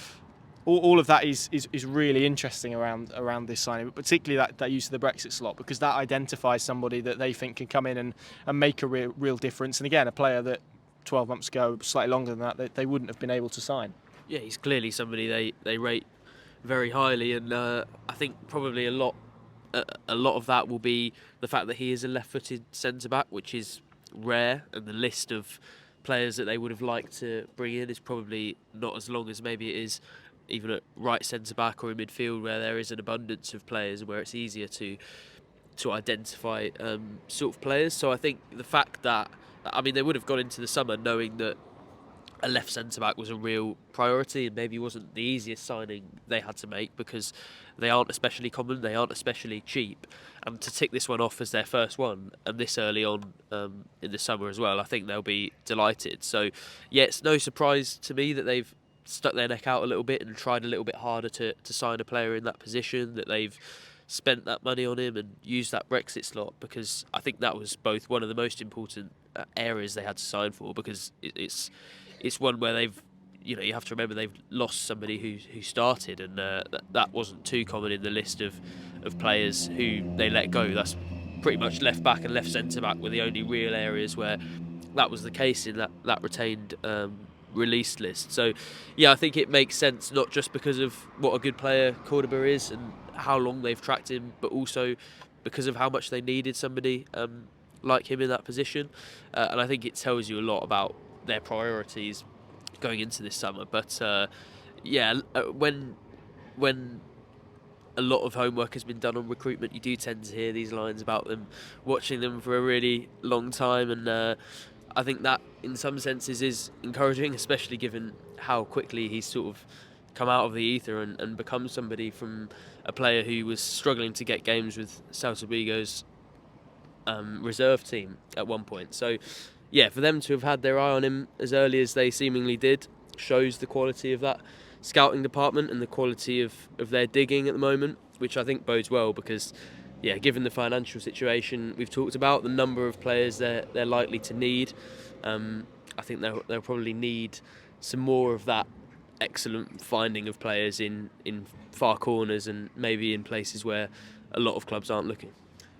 All of that is really interesting around this signing, but particularly that use of the Brexit slot, because that identifies somebody that they think can come in and make a real difference. And again, a player that 12 months ago, slightly longer than that, they wouldn't have been able to sign. Yeah, he's clearly somebody they rate very highly, and I think probably a lot of that will be the fact that he is a left-footed centre-back, which is rare, and the list of players that they would have liked to bring in is probably not as long as maybe it is even at right centre-back or in midfield, where there is an abundance of players, where it's easier to identify sort of players. So I think the fact that, I mean, they would have gone into the summer knowing that a left centre-back was a real priority, and maybe wasn't the easiest signing they had to make because they aren't especially common, they aren't especially cheap. And to tick this one off as their first one, and this early on in the summer as well, I think they'll be delighted. So yeah, it's no surprise to me that they've stuck their neck out a little bit and tried a little bit harder to sign a player in that position, that they've spent that money on him and used that Brexit slot, because I think that was both one of the most important areas they had to sign for, because it's one where they've, you have to remember they've lost somebody who started, and that wasn't too common in the list of players who they let go. That's pretty much left back and left centre back were the only real areas where that was the case in that retained released list. So yeah, I think it makes sense, not just because of what a good player Cordoba is and how long they've tracked him, but also because of how much they needed somebody like him in that position. And I think it tells you a lot about their priorities going into this summer. But when a lot of homework has been done on recruitment, you do tend to hear these lines about them watching them for a really long time, and I think that in some senses is encouraging, especially given how quickly he's sort of come out of the ether and become somebody from a player who was struggling to get games with Celta Vigo's reserve team at one point. So yeah, for them to have had their eye on him as early as they seemingly did shows the quality of that scouting department and the quality of their digging at the moment, which I think bodes well, because yeah, given the financial situation we've talked about, the number of players they're likely to need, I think they'll probably need some more of that excellent finding of players in far corners and maybe in places where a lot of clubs aren't looking.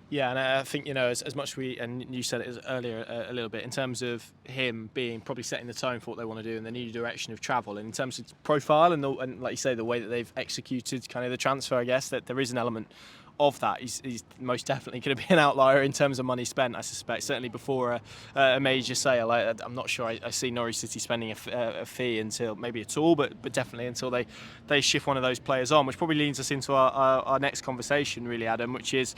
Yeah, and I think, as much and you said it earlier a little bit, in terms of him being probably setting the tone for what they want to do and the new direction of travel, and in terms of profile and like you say, the way that they've executed kind of the transfer, I guess, that there is an element of that. He's most definitely going to be an outlier in terms of money spent, I suspect, certainly before a major sale. I'm not sure I see Norwich City spending a fee until maybe at all, but definitely until they shift one of those players on, which probably leads us into our next conversation, really, Adam, which is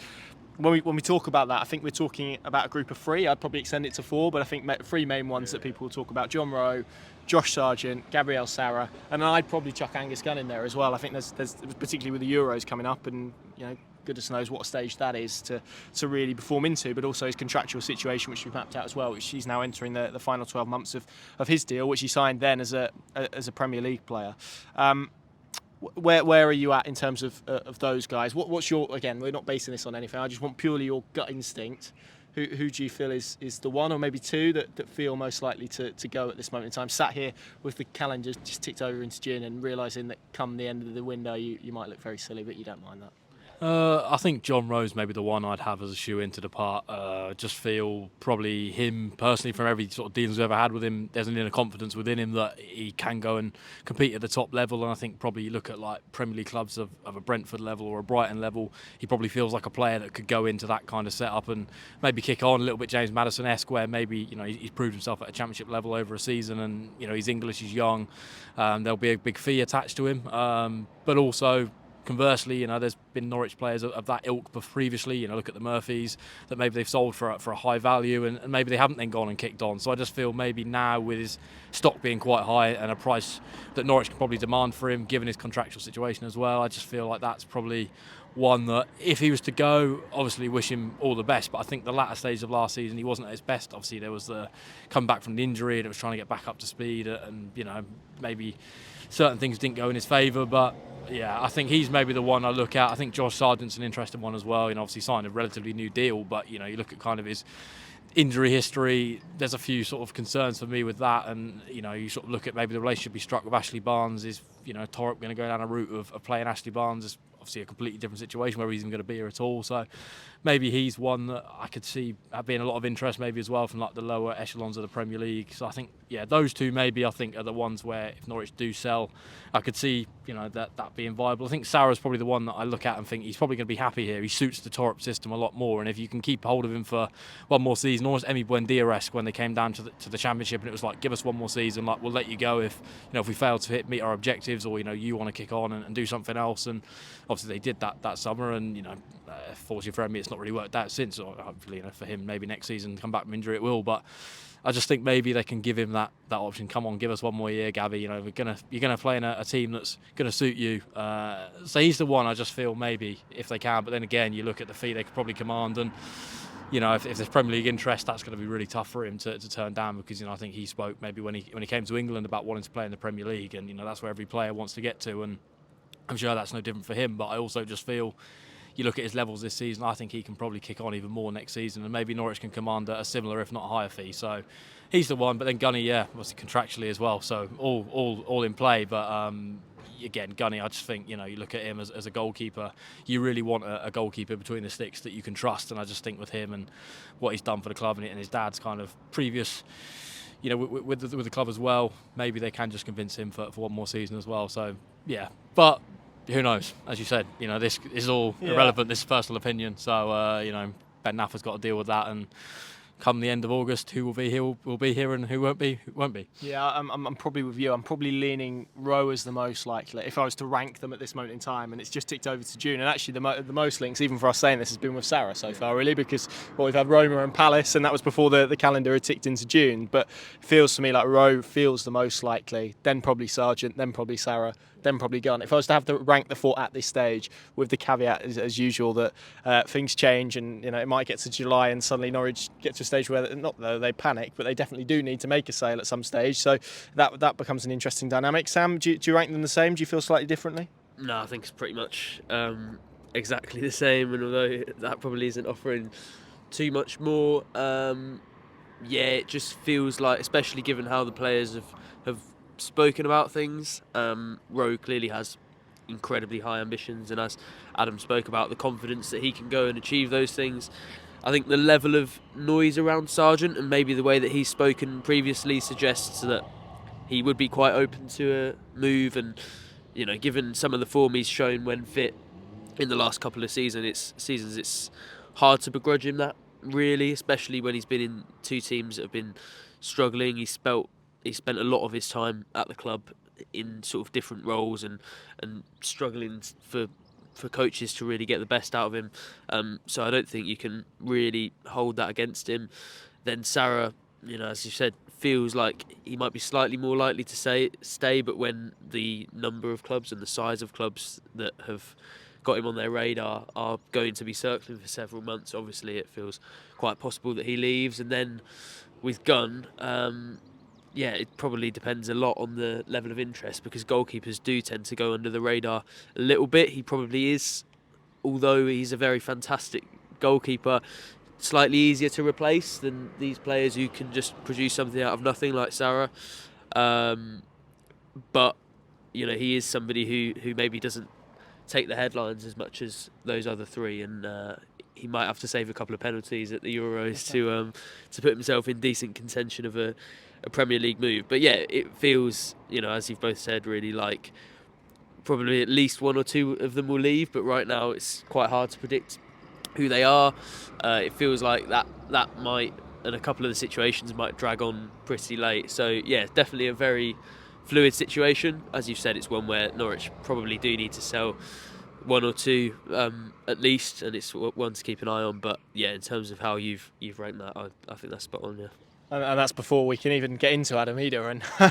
when we talk about that, I think we're talking about a group of 3. I'd probably extend it to 4, but I think 3 main ones that people will talk about: John Rowe, Josh Sargent, Gabriel Sara, and I'd probably chuck Angus Gunn in there as well. I think there's particularly with the Euros coming up, and goodness knows what stage that is to really perform into, but also his contractual situation, which we've mapped out as well, which he's now entering the final 12 months of his deal, which he signed then as a Premier League player. Where are you at in terms of those guys? What's your, again, we're not basing this on anything, I just want purely your gut instinct. Who do you feel is the one or maybe 2 that feel most likely to go at this moment in time? Sat here with the calendar just ticked over into June and realising that come the end of the window you might look very silly, but you don't mind that. I think John Rowe's maybe the one I'd have as a shoe in to depart. Just feel probably him personally, from every sort of dealings we've ever had with him, there's an inner confidence within him that he can go and compete at the top level. And I think probably you look at like Premier League clubs of a Brentford level or a Brighton level, he probably feels like a player that could go into that kind of setup and maybe kick on a little bit James Maddison-esque, where maybe he's proved himself at a Championship level over a season, and he's English, he's young. There'll be a big fee attached to him, but also, conversely, there's been Norwich players of that ilk previously. Look at the Murphys that maybe they've sold for a high value, and maybe they haven't then gone and kicked on. So I just feel maybe now, with his stock being quite high and a price that Norwich can probably demand for him, given his contractual situation as well, I just feel like that's probably one that, if he was to go, obviously wish him all the best. But I think the latter stage of last season, he wasn't at his best. Obviously, there was the come back from the injury, and it was trying to get back up to speed, and maybe certain things didn't go in his favour. But yeah, I think he's maybe the one I look at. I think Josh Sargent's an interesting one as well. Obviously signed a relatively new deal, but you look at kind of his injury history, there's a few sort of concerns for me with that. And you sort of look at maybe the relationship he struck with Ashley Barnes. Is Thorup going to go down a route of playing Ashley Barnes? Is obviously a completely different situation where he's even going to be here at all. So maybe he's one that I could see being a lot of interest maybe as well from like the lower echelons of the Premier League. So I think those two maybe I think are the ones where if Norwich do sell, I could see that being viable. I think Sarah's probably the one that I look at and think he's probably going to be happy here. He suits the Thorup system a lot more, and if you can keep hold of him for one more season, almost Emi Buendia-esque when they came down to the Championship, and it was like, give us one more season, like we'll let you go if we fail to meet our objectives, or you want to kick on and do something else. And obviously they did that summer, and fortunately for Emi, it's not really worked out since. Or hopefully for him, maybe next season, come back from injury, it will. But I just think maybe they can give him that option. Come on, give us one more year, Gabby. You're gonna play in a team that's gonna suit you. So he's the one I just feel maybe if they can. But then again, you look at the fee they could probably command, and if there's Premier League interest, that's going to be really tough for him to turn down, because I think he spoke maybe when he came to England about wanting to play in the Premier League, and that's where every player wants to get to, and I'm sure that's no different for him. But I also just feel, you look at his levels this season, I think he can probably kick on even more next season, and maybe Norwich can command a similar, if not a higher fee. So he's the one. But then Gunny, obviously contractually as well, so all in play. But again, Gunny, I just think you look at him as a goalkeeper. You really want a goalkeeper between the sticks that you can trust, and I just think with him and what he's done for the club and his dad's kind of previous, with the club as well, maybe they can just convince him for one more season as well. So yeah, but who knows? As you said, this is all irrelevant. This is personal opinion. So Ben Knapper's got to deal with that, and come the end of August, who will be here will be here, and who won't be won't be. Yeah, I'm probably with you. I'm probably leaning Rowe as the most likely if I was to rank them at this moment in time, and it's just ticked over to June. And actually the most links, even for us saying this, has been with Sarah so far, really, because we've had Roma and Palace, and that was before the calendar had ticked into June. But it feels to me like Rowe feels the most likely, then probably Sargent, then probably Sarah, then probably Gunn. If I was to have to rank the four at this stage, with the caveat as usual that things change, and it might get to July and suddenly Norwich get to a stage where not that they panic, but they definitely do need to make a sale at some stage. So that becomes an interesting dynamic. Sam, do you rank them the same? Do you feel slightly differently? No, I think it's pretty much exactly the same. And although that probably isn't offering too much more, it just feels like, especially given how the players have spoken about things, Rowe clearly has incredibly high ambitions, and as Adam spoke about, the confidence that he can go and achieve those things. I think the level of noise around Sargent, and maybe the way that he's spoken previously, suggests that he would be quite open to a move. And given some of the form he's shown when fit in the last couple of seasons, it's hard to begrudge him that, really, especially when he's been in two teams that have been struggling. He spent a lot of his time at the club in sort of different roles and struggling for coaches to really get the best out of him. So I don't think you can really hold that against him. Then Sarah, as you said, feels like he might be slightly more likely to stay, but when the number of clubs and the size of clubs that have got him on their radar are going to be circling for several months, obviously it feels quite possible that he leaves. And then with Gunn, it probably depends a lot on the level of interest, because goalkeepers do tend to go under the radar a little bit. He probably is, although he's a very fantastic goalkeeper, slightly easier to replace than these players who can just produce something out of nothing like Sarah. But he is somebody who maybe doesn't take the headlines as much as those other three, and he might have to save a couple of penalties at the Euros to put himself in decent contention of a Premier League move. But yeah, it feels, as you've both said, really like probably at least one or two of them will leave, but right now it's quite hard to predict who they are. It feels like that might, and a couple of the situations might drag on pretty late. So yeah, definitely a very fluid situation. As you've said, it's one where Norwich probably do need to sell one or two at least, and it's one to keep an eye on. But yeah, in terms of how you've ranked that, I think that's spot on. Yeah. And that's before we can even get into Adam Eder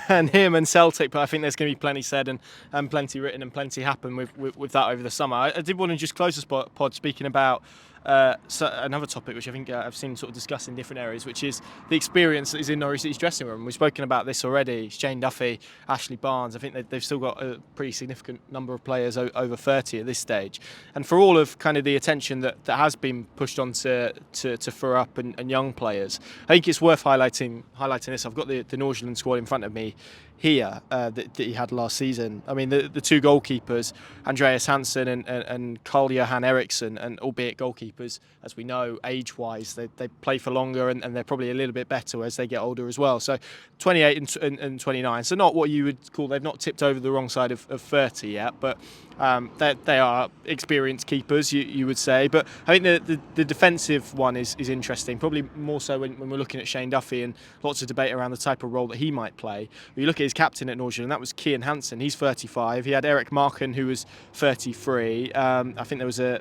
and him and Celtic. But I think there's going to be plenty said and plenty written and plenty happen with that over the summer. I did want to just close this pod speaking about another topic which I think I've seen sort of discussed in different areas, which is the experience that is in Norwich City's dressing room. We've spoken about this already. Shane Duffy, Ashley Barnes. I think they've still got a pretty significant number of players over 30 at this stage. And for all of kind of the attention that has been pushed on to Thorup and young players, I think it's worth highlighting this. I've got the Nordsjælland squad in front of me here that he had last season. I mean, the two goalkeepers, Andreas Hansen and Carl Johan Eriksson, and albeit goalkeepers, as we know, age-wise, they play for longer and they're probably a little bit better as they get older as well. So 28 and 29. So not what you would call, they've not tipped over the wrong side of 30 yet, but they are experienced keepers, you would say. But I think the defensive one is interesting, probably more so when we're looking at Shane Duffy, and lots of debate around the type of role that he might play. When you look at his captain at Norwich, and that was Kian Hansen. He's 35. He had Eric Marken, who was 33. I think there was a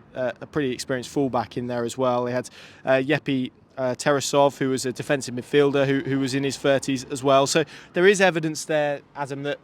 pretty experienced fullback in there as well. They had Jeppe Terasov, who was a defensive midfielder who was in his 30s as well. So there is evidence there, Adam, that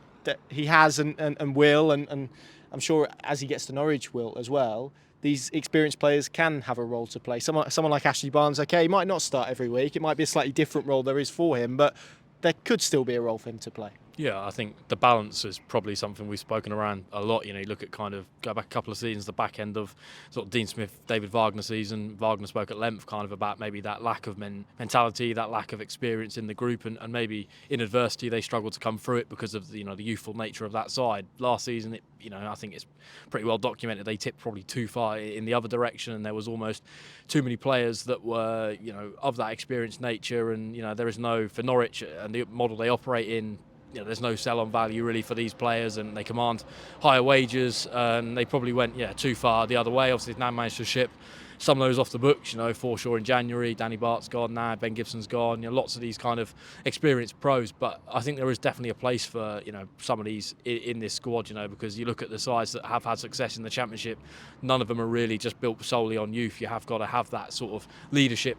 he has and will, and I'm sure as he gets to Norwich will as well. These experienced players can have a role to play. Someone like Ashley Barnes, okay, he might not start every week. It might be a slightly different role there is for him, but there could still be a role for him to play. Yeah, I think the balance is probably something we've spoken around a lot. You look at go back a couple of seasons, the back end of sort of Dean Smith, David Wagner season. Wagner spoke at length kind of about maybe that lack of mentality, that lack of experience in the group, and maybe in adversity they struggled to come through it because of the youthful nature of that side. Last season, I think it's pretty well documented. They tipped probably too far in the other direction, and there was almost too many players that were of that experienced nature. And there is no, for Norwich and the model they operate in, there's no sell-on value really for these players, and they command higher wages, and they probably went too far the other way. Obviously, they've now managed to ship some of those off the books. Forshaw in January, Danny Bart's gone now, Ben Gibson's gone. Lots of these kind of experienced pros, but I think there is definitely a place for some of these in this squad. Because you look at the sides that have had success in the Championship, none of them are really just built solely on youth. You have got to have that sort of leadership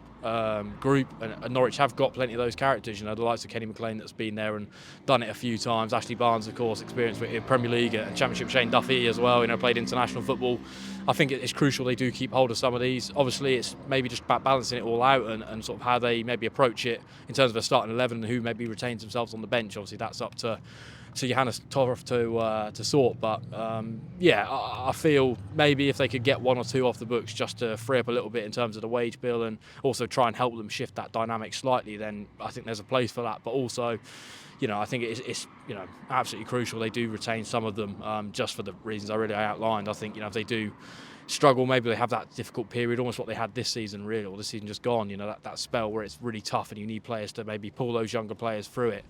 group, and Norwich have got plenty of those characters. The likes of Kenny McLean that's been there and done it a few times. Ashley Barnes, of course, experienced with Premier League and Championship. Shane Duffy as well. Played international football. I think it's crucial they do keep hold of some of these. Obviously, it's maybe just about balancing it all out and sort of how they maybe approach it in terms of a starting 11 and who maybe retains themselves on the bench. Obviously, that's up to Johannes Thorup to sort. But I feel maybe if they could get one or two off the books just to free up a little bit in terms of the wage bill and also try and help them shift that dynamic slightly, then I think there's a place for that. But also, I think it's absolutely crucial they do retain some of them just for the reasons I really outlined. I think if they do struggle, maybe they have that difficult period, almost what they had this season really, or this season just gone. That spell where it's really tough and you need players to maybe pull those younger players through it.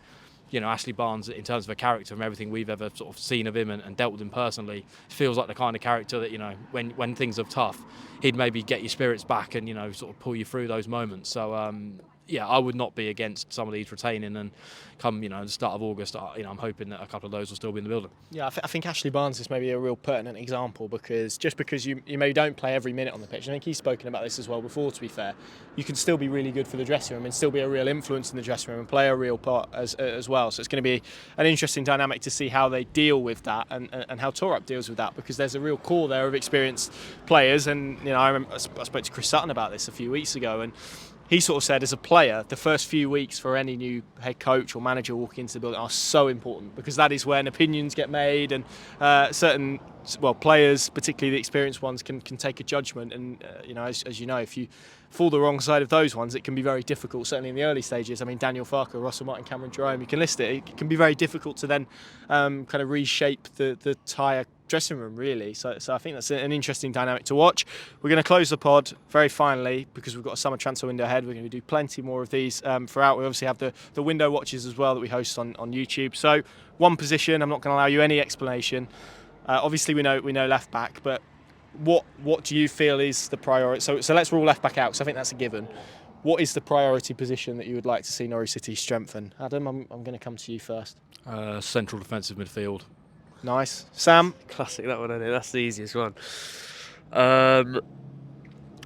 Ashley Barnes, in terms of a character, from everything we've ever sort of seen of him and dealt with him personally, feels like the kind of character that when things are tough, he'd maybe get your spirits back and sort of pull you through those moments. So I would not be against some of these retaining, and come the start of August, I'm hoping that a couple of those will still be in the building. Yeah, I think Ashley Barnes is maybe a real pertinent example, because just because you maybe don't play every minute on the pitch, I think he's spoken about this as well before, to be fair, you can still be really good for the dressing room and still be a real influence in the dressing room and play a real part as well. So it's going to be an interesting dynamic to see how they deal with that and how Thorup deals with that, because there's a real core there of experienced players. And I spoke to Chris Sutton about this a few weeks ago, and he sort of said, as a player, the first few weeks for any new head coach or manager walking into the building are so important, because that is when opinions get made, and certain players, particularly the experienced ones, can take a judgment. And as you know, if you fall the wrong side of those ones, it can be very difficult, certainly in the early stages. I mean, Daniel Farke, Russell Martin, Cameron Jerome, you can list it. It can be very difficult to then kind of reshape the dressing room, really. So I think that's an interesting dynamic to watch. We're going to close the pod very finally because we've got a summer transfer window ahead. We're going to do plenty more of these throughout. We obviously have the window watches as well that we host on YouTube. So one position, I'm not going to allow you any explanation. Obviously we know left back, but what do you feel is the priority? So let's rule left back out because I think that's a given. What is the priority position that you would like to see Norwich City strengthen? Adam, I'm going to come to you first. Central defensive midfield. Nice. Sam? Classic, that one, isn't it? That's the easiest one.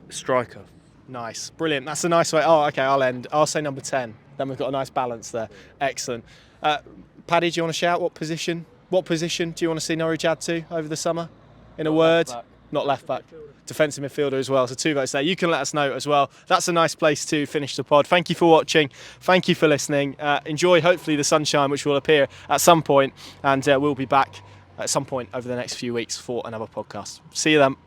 Striker. Nice. Brilliant. That's a nice way. Oh, okay, I'll say number 10. Then we've got a nice balance there. Excellent. Paddy, do you want to shout what position do you want to see Norwich add to over the summer? In a word? Not left back. Defensive midfielder as well. So 2 votes there. You can let us know as well. That's a nice place to finish the pod. Thank you for watching. Thank you for listening. Enjoy, hopefully, the sunshine, which will appear at some point. And we'll be back at some point over the next few weeks for another podcast. See you then.